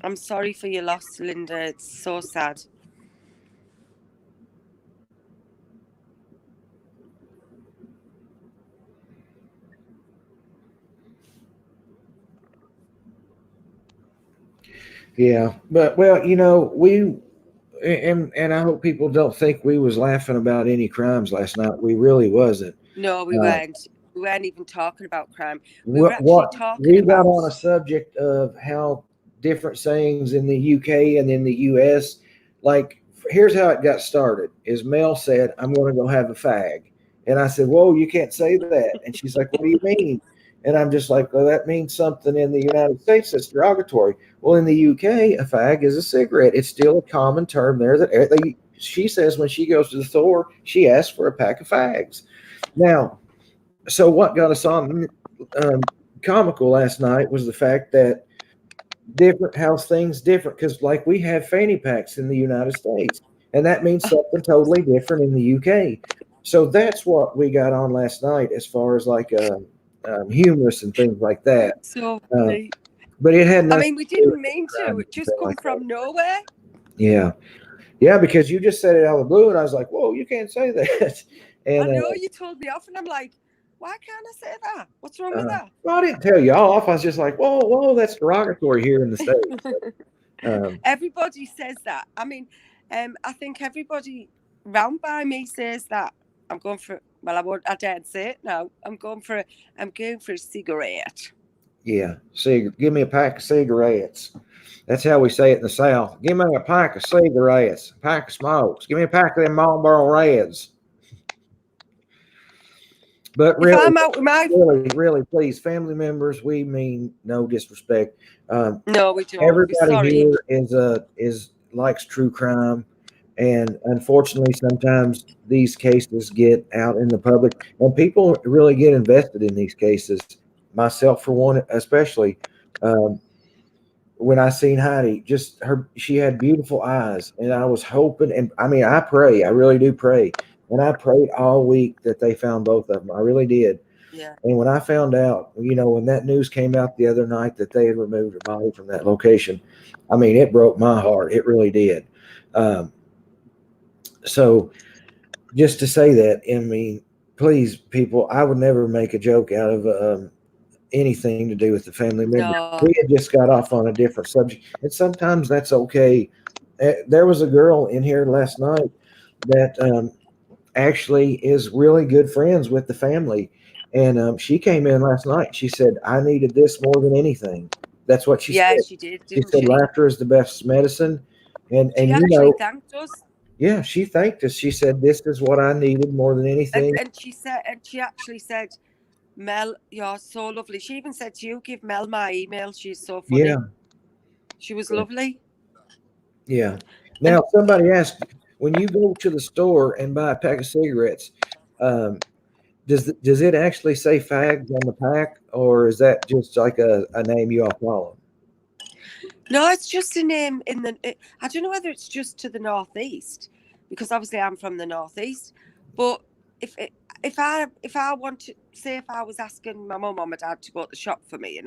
I'm sorry for your loss, Linda. It's so sad. Yeah, but well, we and I hope people don't think we was laughing about any crimes last night. We really wasn't. No, we Uh, weren't. We weren't even talking about crime. We were actually what talking we got about. on a subject of how different sayings in the UK and in the US, like here's how it got started. Is Mel said, "I'm going to go have a fag," and I said, "Whoa, you can't say that." And she's like, "What do you mean?" And I'm just like, "Well, that means something in the United States that's derogatory." Well, in the UK, a fag is a cigarette. It's still a common term there that she says when she goes to the store, she asks for a pack of fags. Now, so what got us on comical last night was the fact that different house things different because like we have fanny packs in the United States, and that means something totally different in the UK. So that's what we got on last night as far as like humorous and things like that. It's so Uh, funny. but it had I nothing mean, we to do didn't with mean to. crime It or just anything come like that. from nowhere. Yeah, yeah, because you just said it out of the blue, and I was like, "Whoa, you can't say that." I And know you told me off, and I'm like, why can't I say that? What's wrong with that? well, I didn't tell you off. I was just like, "Whoa, whoa, that's derogatory here in the states." Um, Everybody says that. I mean, I think everybody round by me says that. I'm going for. Well, I won't. I daren't say it now. I'm going for a cigarette. Yeah, give me a pack of cigarettes. That's how we say it in the South. Give me a pack of cigarettes, a pack of smokes. Give me a pack of them Marlboro Reds. But If really, I'm out with my. really, please, family members, we mean no disrespect. No, we don't. We're Everybody sorry. here is likes true crime. And unfortunately, sometimes these cases get out in the public, and people really get invested in these cases. Myself, for one, especially. Um, when I seen Heidi, just her, she had beautiful eyes, and I was hoping, and I mean, I pray, I really do pray, and I prayed all week that they found both of them. I really did. Yeah. And when I found out, when that news came out the other night that they had removed her body from that location, I mean, it broke my heart. It really did. Um, so just to say that, I mean, please, people, I would never make a joke out of anything to do with the family member. No. We had just got off on a different subject, and sometimes that's okay. There was a girl in here last night that actually is really good friends with the family, and she came in last night. She said, "I needed this more than anything." That's what she Yeah, said. she did, She didn't said, she? "Laughter is the best medicine," She and actually thanked us. yeah, she thanked us. She said, "This is what I needed more than anything." And she actually said, Mel, you're so lovely. She even said to you, give Mel my email. She's so Yeah, funny. She was lovely. yeah. And Now, somebody asked, when you go to the store and buy a pack of cigarettes, um, does it actually say fags on the pack, or is that just like a name you all call them? no, it's just a name I don't know whether it's just to the northeast, because obviously I'm from the northeast. But if it, if I want to say, if I was asking my mum or my dad to go to the shop for me,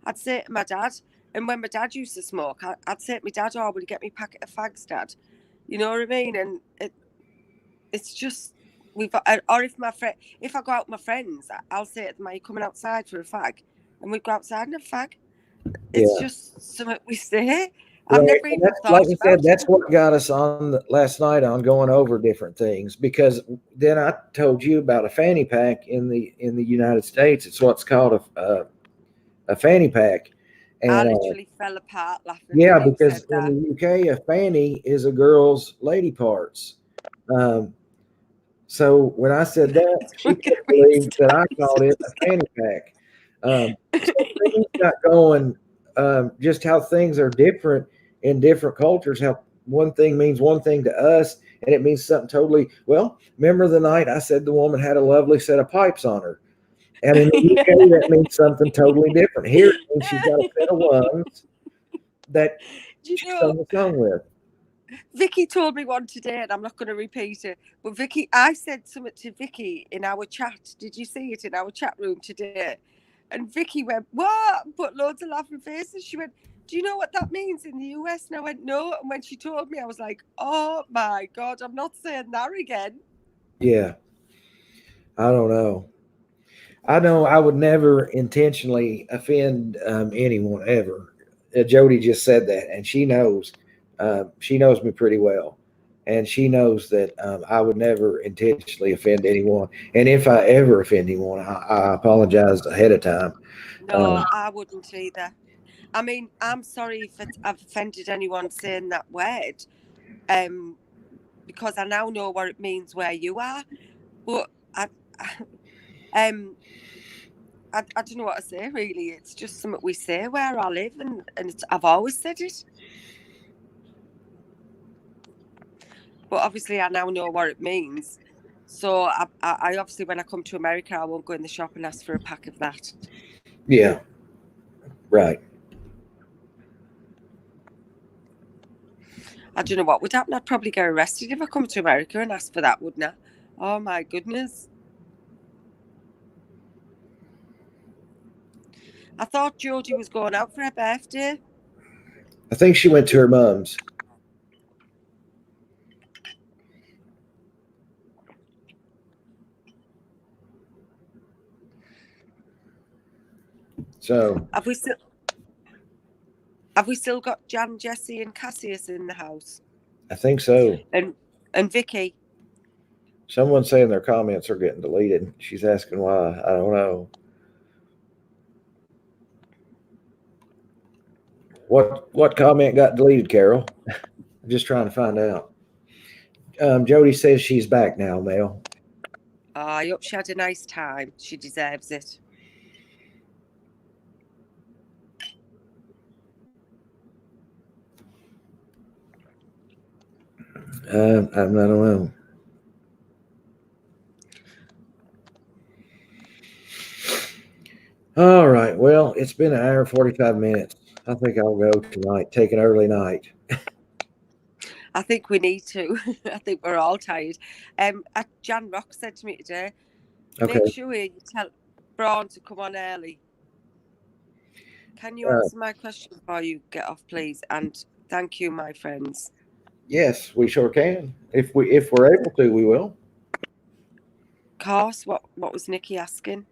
I'd say to my dad. And when my dad used to smoke, I'd say to my dad, "Oh, will you get me a packet of fags, Dad?" You know what I mean? And it's just or if I go out with my friends, I'll say to them, "Are you coming outside for a fag?" And we go outside and have a fag. It's Yeah. just something we say. I've Right. never And even that's like thought I said, about that's it. what got us on last night on going over different things, because then I told you about a fanny pack in the United States. It's what's called a fanny pack, I and literally fell apart laughing yeah, when you because said in that. the UK a fanny is a girl's lady parts. Um, so when I said that, she Don't get couldn't me believe that I called it a started. fanny pack. So things got going, just how things are different in different cultures. How one thing means one thing to us, and it means something totally. Well, remember the night I said the woman had a lovely set of pipes on her, and in the UK that means something totally different. Here it means she's got a set of lungs that Do you she know, sung a song with. Vicky told me one today, and I'm not going to repeat it. But Vicky, I said something to Vicky in our chat. Did you see it in our chat room today? And Vicky went, "What?" Put loads of laughing faces. She went, "Do you know what that means in the US?" And I went, "No." And when she told me, I was like, "Oh my God, I'm not saying that again." Yeah, I don't know. I know I would never intentionally offend anyone ever. Jody just said that, and she knows. She knows me pretty well, and she knows that I would never intentionally offend anyone. And if I ever offend anyone, I apologize ahead of time. No, I wouldn't either. I mean, I'm sorry if I've offended anyone saying that word, um, because I now know what it means where you are. But um, I don't know what to say really. It's just something we say where I live, and I've always said it. But obviously, I now know what it means. So I obviously, when I come to America, I won't go in the shop and ask for a pack of that. Yeah, right. I don't know what would happen. I'd probably get arrested if I come to America and ask for that, wouldn't I? Oh my goodness. I thought Jodie was going out for her birthday. I think she went to her mom's. So Have we still have we still got Jan, Jesse, and Cassius in the house? I think so. And Vicky. Someone's saying their comments are getting deleted. She's asking why. I don't know. What comment got deleted, Carol? I'm just trying to find out. Jody says she's back now, Mel. Oh, I hope she had a nice time. She deserves it. I don't know. All right. Well, it's been an hour and 45 minutes. I think I'll go tonight. Take an early night. I think we need to. I think we're all tired. Jan Rock said to me today, Okay. make sure you tell Braun to come on early. Can you Uh, answer my question before you get off, please? And thank you, my friends. yes, we sure can. If we're able to, we will. Course, what was Nikki asking?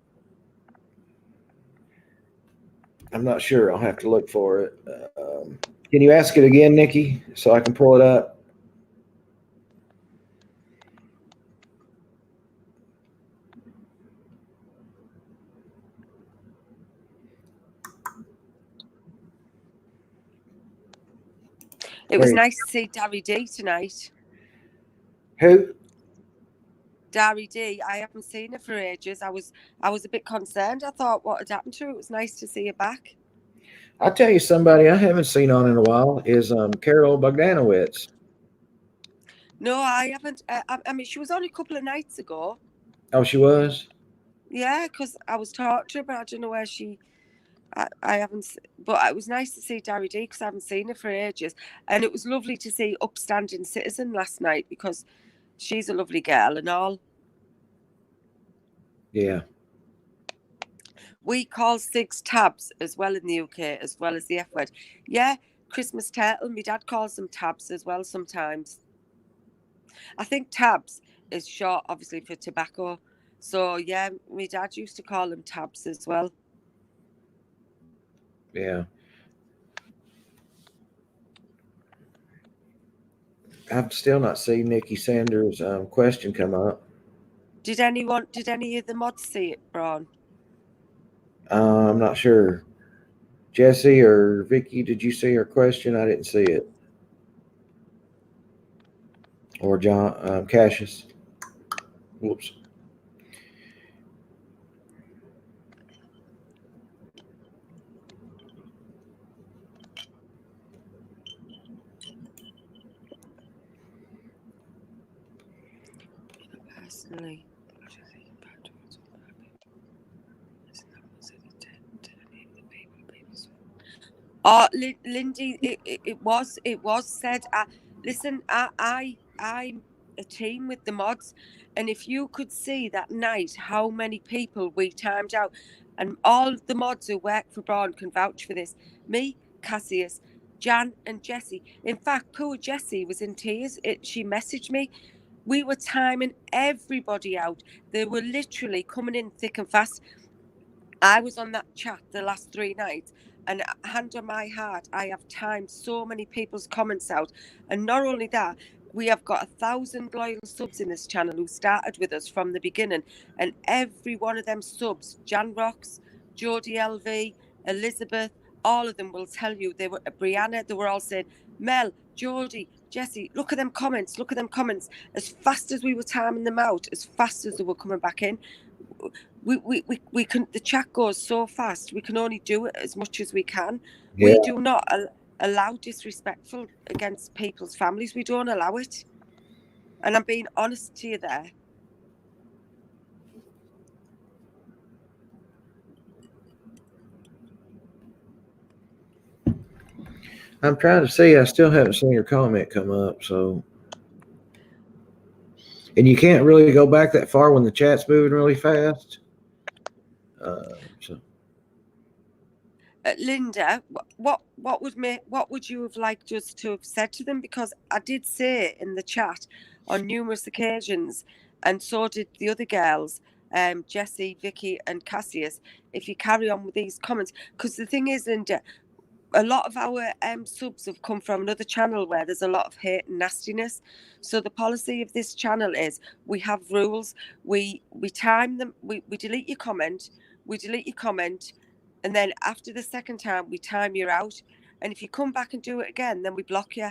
I'm not sure. I'll have to look for it. Can you ask it again, Nikki, so I can pull it up? It was nice to see Darry D tonight. Who? Darry D. I haven't seen her for ages. I was a bit concerned. I thought what had happened to her. It was nice to see her back. I'll tell you somebody I haven't seen on in a while is Carol Bogdanowitz. No, I haven't. I mean, she was on a couple of nights ago. Oh, she was? Yeah, because I was talking to her, but I don't know where she. I haven't, but it was nice to see Darry D because I haven't seen her for ages, and it was lovely to see Upstanding Citizen last night because she's a lovely girl and all. Yeah. We call six tabs as well in the UK, as well as the F word. Yeah, Christmas turtle. My dad calls them tabs as well sometimes. I think tabs is short, obviously, for tobacco. So yeah, my dad used to call them tabs as well. Yeah. I've still not seen Nikki Sanders' question come up. Did any of the mods see it, Braun? I'm not sure. Jesse or Vicky, did you see her question? I didn't see it. Or John Cassius. Whoops. Personally. Oh, Lindy, it was said. Listen, I'm a team with the mods, and if you could see that night how many people we timed out, and all the mods who work for Braun can vouch for this. Me, Cassius, Jan, and Jessie. In fact, poor Jessie was in tears. She messaged me. We were timing everybody out. They were literally coming in thick and fast. I was on that chat the last 3 nights, and hand on my heart, I have timed so many people's comments out. And not only that, we have got 1,000 loyal subs in this channel who started with us from the beginning. And every one of them subs, Jan Rocks, Jodie LV, Elizabeth, all of them will tell you they were Brianna, they were all saying, Mel, Jodie, Jessie, look at them comments, look at them comments. As fast as we were timing them out, as fast as they were coming back in, we can, the chat goes so fast, we can only do it as much as we can. Yeah. We do not allow disrespectful against people's families. We don't allow it, and I'm being honest to you there. I'm trying to see. I still haven't seen your comment come up. So, and you can't really go back that far when the chat's moving really fast. So. Linda, what would you have liked us to have said to them? Because I did say in the chat on numerous occasions, and so did the other girls, Jessie, Vicky, and Cassius. If you carry on with these comments, because the thing is, Linda, a lot of our subs have come from another channel where there's a lot of hate and nastiness. So the policy of this channel is we have rules. We time them. We delete your comment. And then after the second time, we time you out. And if you come back and do it again, then we block you.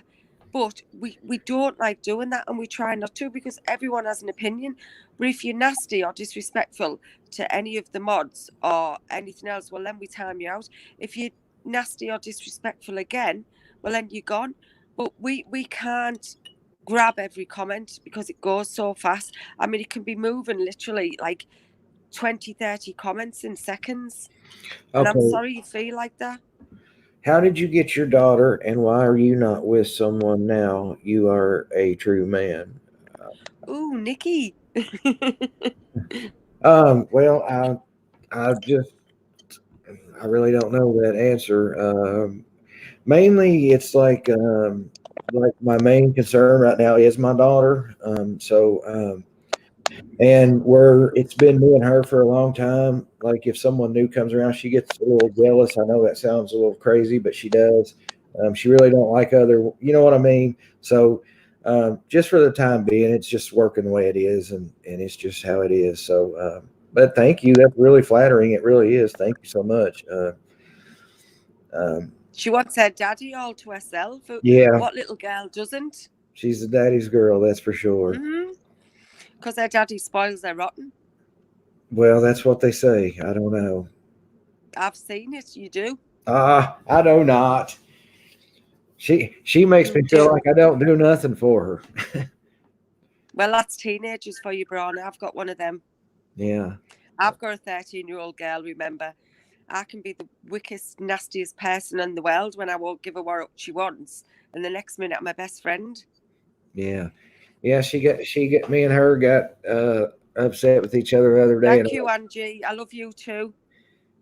But we don't like doing that, and we try not to, because everyone has an opinion. But if you're nasty or disrespectful to any of the mods or anything else, well, then we time you out. If you're nasty or disrespectful again, well, then you're gone. But we can't grab every comment because it goes so fast. I mean, it can be moving literally like 20, 30 comments in seconds. And I'm Okay. sorry you feel like that. How did you get your daughter, and why are you not with someone now? You are a true man. Ooh, Nikki. Well, I just, I really don't know that answer. Mainly, it's like my main concern right now is my daughter. And where it's been me and her for a long time. Like if someone new comes around, she gets a little jealous. I know that sounds a little crazy, but she does. She really don't like other, you know what I mean? So just for the time being, it's just working the way it is, and it's just how it is. So, but thank you. That's really flattering. It really is. Thank you so much. Um, She wants her daddy all to herself. yeah, What little girl doesn't? she's a daddy's girl. That's for sure. Because her daddy spoils her rotten. Well, that's what they say. I don't know. I've seen it. You do. I do not. She makes You me feel do. like I don't do nothing for her. Well, that's teenagers for you, Bron. I've got one of them. Yeah. I've got a 13-year-old girl, remember. I can be the wickedest, nastiest person in the world when I won't give her what she wants. And the next minute, I'm my best friend. Yeah. Yeah, she got me and her got upset with each other the other day, Thank you, Angie. I love you too.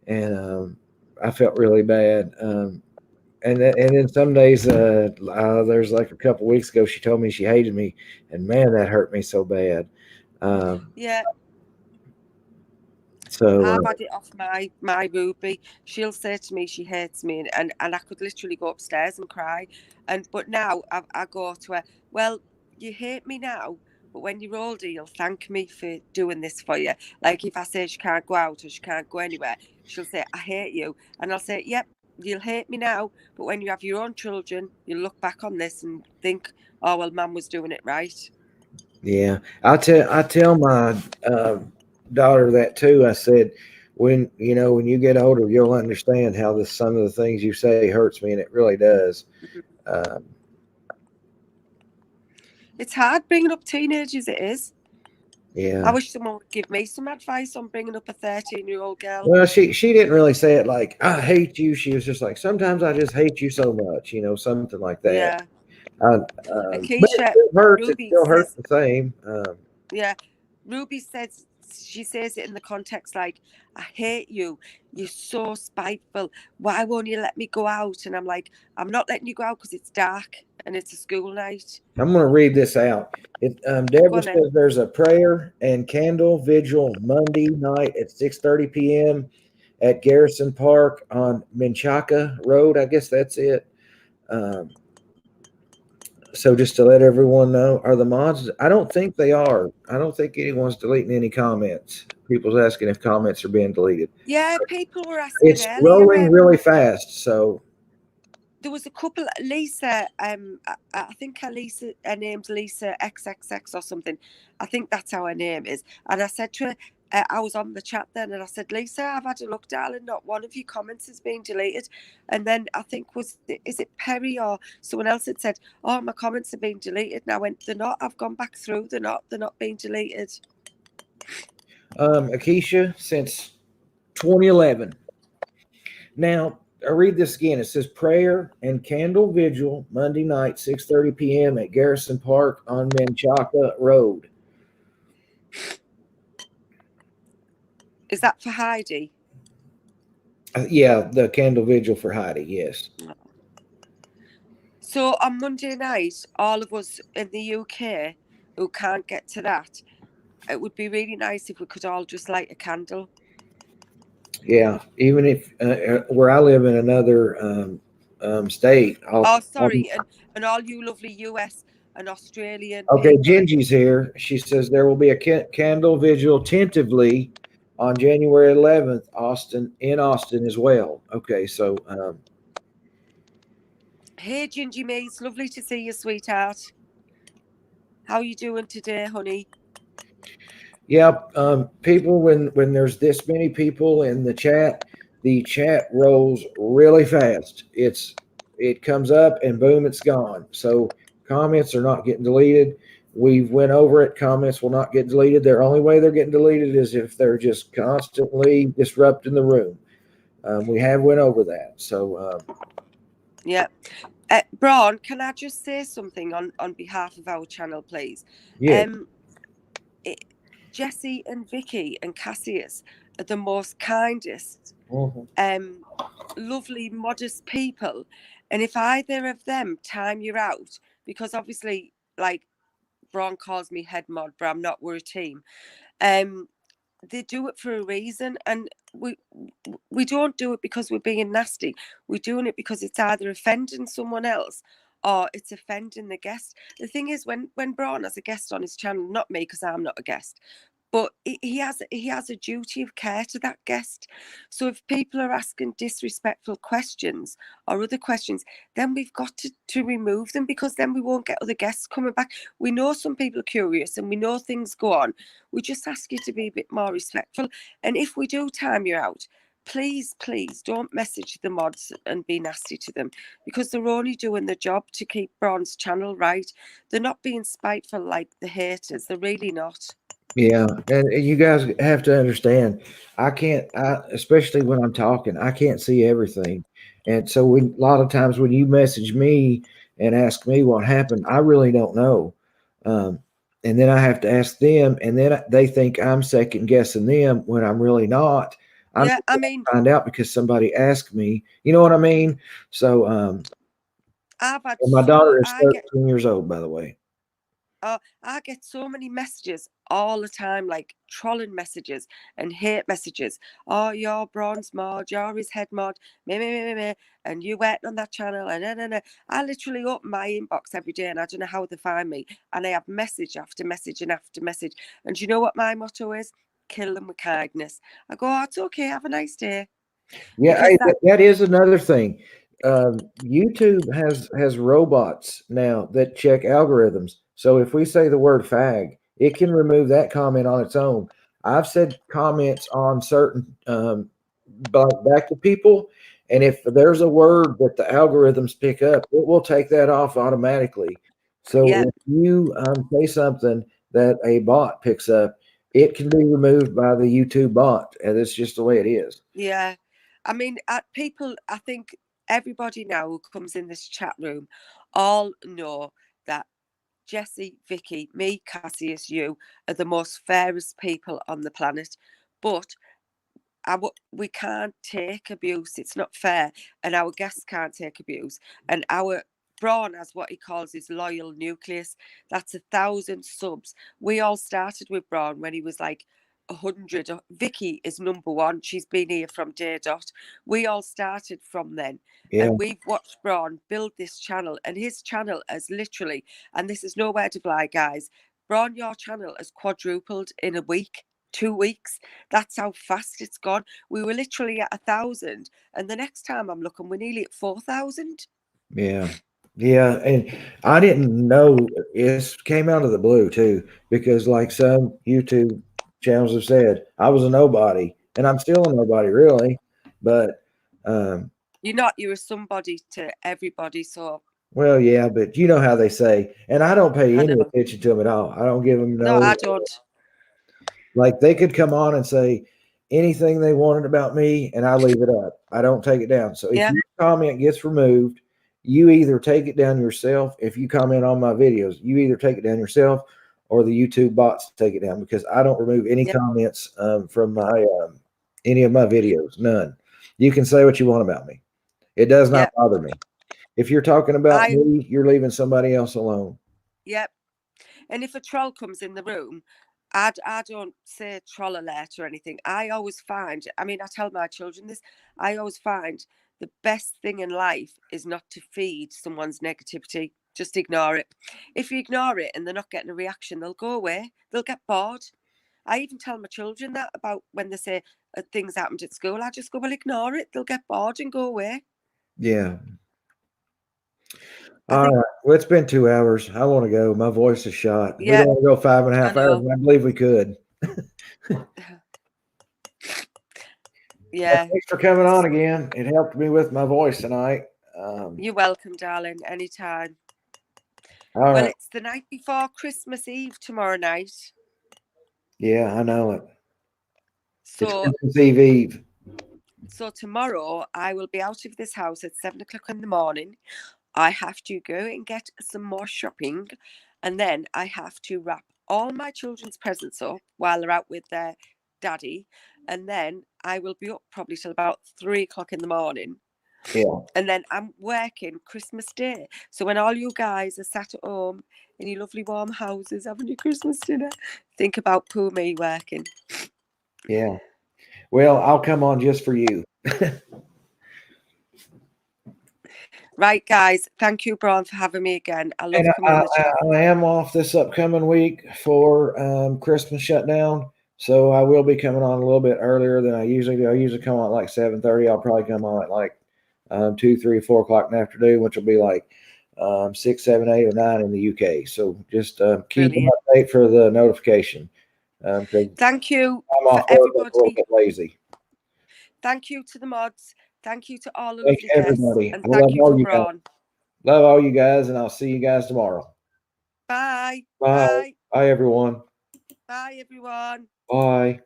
and I felt really bad. And then some days, there's like a couple weeks ago, she told me she hated me, and man, that hurt me so bad. Um, Yeah, so I've had it off my Ruby. She'll say to me she hates me, and I could literally go upstairs and cry. But now I go to her. Well, you hate me now, but when you're older, you'll thank me for doing this for you. Like if I say she can't go out or she can't go anywhere, she'll say I hate you, and I'll say, yep, you'll hate me now, but when you have your own children, you'll look back on this and think, oh well, Mum was doing it right. yeah, I tell my daughter that too. I said, when you get older, you'll understand how some of the things you say hurts me, and it really does. Um, It's hard bringing up teenagers. It is. I yeah. wish someone would give me some advice on bringing up a 13-year-old girl. Well, she didn't really say it like I hate you. She was just like sometimes I just hate you so much, something like that. Yeah. But it Akeisha, still hurts. It Ruby still hurts says, the same. yeah. Ruby says, she says it in the context like, I hate you. You're so spiteful. Why won't you let me go out? And I'm like, I'm not letting you go out because it's dark and it's a school night. I'm going to read this out. Go Deborah on then. says there's a prayer and candle vigil Monday night at 6:30 p.m. at Garrison Park on Menchaca Road. I guess that's it. Um, so just to let everyone know, are the mods? I don't think they are. I don't think anyone's deleting any comments. People's asking if comments are being deleted. Yeah, people were asking It's earlier. rolling really fast. So There was a couple, Lisa, I think her name's Lisa XXX or something. I think that's how her name is. And I said to her, I was on the chat then, and I said, Lisa, I've had a look, darling. Not one of your comments has been deleted. And then I think is it Perry or someone else had said, oh, my comments have been deleted. And I went, they're not. I've gone back through. They're not being deleted. Akeisha, since 2011. Now, I read this again. It says prayer and candle vigil Monday night, 6:30 p.m. at Garrison Park on Menchaca Road. Is that for Heidi? Yeah, the candle vigil for Heidi. Yes. So on Monday night, all of us in the UK who can't get to that, it would be really nice if we could all just light a candle. Yeah, even if where I live in another state. Oh, sorry, and all you lovely US and Australian Okay, people. Gingy's here. She says there will be a candle vigil tentatively on January 11th, in Austin as well. Okay, so Hey, Gingy me, it's lovely to see you, sweetheart. How are you doing today, honey? yeah, people when there's this many people in the chat rolls really fast. It comes up and boom, it's gone. So comments are not getting deleted. We've went over it. Comments will not get deleted. The only way they're getting deleted is if they're just constantly disrupting the room. We have went over that. So Yeah. Braun, can I just say something on behalf of our channel, please? yeah, It, Jesse and Vicky and Cassius are the most kindest, lovely, modest people. And if either of them time you out, because obviously, like, Braun calls me head mod, but I'm not, we're a team. They do it for a reason, and we don't do it because we're being nasty. We're doing it because it's either offending someone else or it's offending the guest. The thing is, when Braun has a guest on his channel, not me because I'm not a guest, but he has a duty of care to that guest. So if people are asking disrespectful questions or other questions, then we've got to remove them, because then we won't get other guests coming back. We know some people are curious and we know things go on. We just ask you to be a bit more respectful. And if we do time you out, please don't message the mods and be nasty to them, because they're only doing the job to keep Braun's channel right. They're not being spiteful like the haters. They're really not. yeah, and you guys have to understand. Especially when I'm talking, I can't see everything, and so a lot of times when you message me and ask me what happened, I really don't know, um, and then I have to ask them, and then they think I'm second guessing them when I'm really not. I'm Yeah, just I gonna mean, find out because somebody asked me. You know what I mean? So, I've had and my so daughter is I get 13 years old, by the way. I get so many messages all the time, like trolling messages and hate messages. Oh, you're bronze mod, you're his head mod, me, and you went on that channel, and no. I literally open my inbox every day, and I don't know how they find me. And I have message after message and after message. And you know what my motto is? Kill them with kindness. I go, oh, it's okay, have a nice day. Yeah, Because hey, that, that is another thing. YouTube has robots now that check algorithms. So if we say the word fag, it can remove that comment on its own. I've said comments on certain back to people, and if there's a word that the algorithms pick up, it will take that off automatically. So yeah, if you say something that a bot picks up, it can be removed by the YouTube bot, and it's just the way it is. yeah. I mean, people, I think everybody now who comes in this chat room all know that Jesse, Vicky, me, Cassius, you are the most fairest people on the planet. But we can't take abuse. It's not fair. And our guests can't take abuse. And our Braun has what he calls his loyal nucleus. That's 1,000 subs. We all started with Braun when he was like 100. Vicky is number one. She's been here from day dot. We all started from then. Yeah. And we've watched Braun build this channel. And his channel has literally, and this is nowhere to fly, guys. Braun, your channel has quadrupled in a week. 2 weeks. That's how fast it's gone. We were literally at 1,000, and the next time I'm looking, we're nearly at 4,000. Yeah. Yeah, and I didn't know it came out of the blue too, because like some YouTube channels have said, I was a nobody, and I'm still a nobody really. But You're not. You're a somebody to everybody. So well, yeah, but you know how they say, and I don't pay I any know. attention to them at all. I don't give them No, I no. don't. Like they could come on and say anything they wanted about me, and I leave it up. I don't take it down. So if Yeah, your comment gets removed, you either take it down yourself. If you comment on my videos, you either take it down yourself, or the YouTube bots take it down, because I don't remove any yeah, comments from my any of my videos. None. You can say what you want about me. It does not yeah. bother me. If you're talking about I me, you're leaving somebody else alone. yeah. And if a troll comes in the room, I don't say troll alert or anything. I always find. I mean, I tell my children this. I always find the best thing in life is not to feed someone's negativity. Just ignore it. If you ignore it and they're not getting a reaction, they'll go away. They'll get bored. I even tell my children that about when they say things happened at school. I just go, well, ignore it. They'll get bored and go away. Yeah. I All think, right. Well, it's been 2 hours. I want to go. My voice is shot. We yeah, don't want to go five and a I half hours, know. and I believe we could. Yeah. Thanks for coming on again. It helped me with my voice tonight. You're welcome, darling. Anytime. All Well, right. it's the night before Christmas Eve tomorrow night. Yeah, I know it. It's So, Christmas Eve. so tomorrow I will be out of this house at 7 o'clock in the morning. I have to go and get some more shopping, and then I have to wrap all my children's presents up while they're out with their daddy, and then I will be up probably till about 3 o'clock in the morning. Yeah. And then I'm working Christmas Day. So when all you guys are sat at home in your lovely warm houses having your Christmas dinner, think about poor me working. Yeah. Well, I'll come on just for you. Right, guys. Thank you, Braun, for having me again. I love And coming in the chat. I am off this upcoming week for Christmas shutdown, so I will be coming on a little bit earlier than I usually do. I usually come on at like 7:30. I'll probably come on at like 2, 3, 4 o'clock in the afternoon, which will be like 6, 7, 8, or 9 in the UK. So just keep an Brilliant. update for the notification because Thank you I'm for off work a little everybody. bit lazy. Thank you to the mods. Thank you to all the Thanks lovely guests. everybody. And I love thank you all for you guys. Braun. Love all you guys, and I'll see you guys tomorrow. Bye. Bye. Bye. Bye, everyone. Bye, everyone. Bye.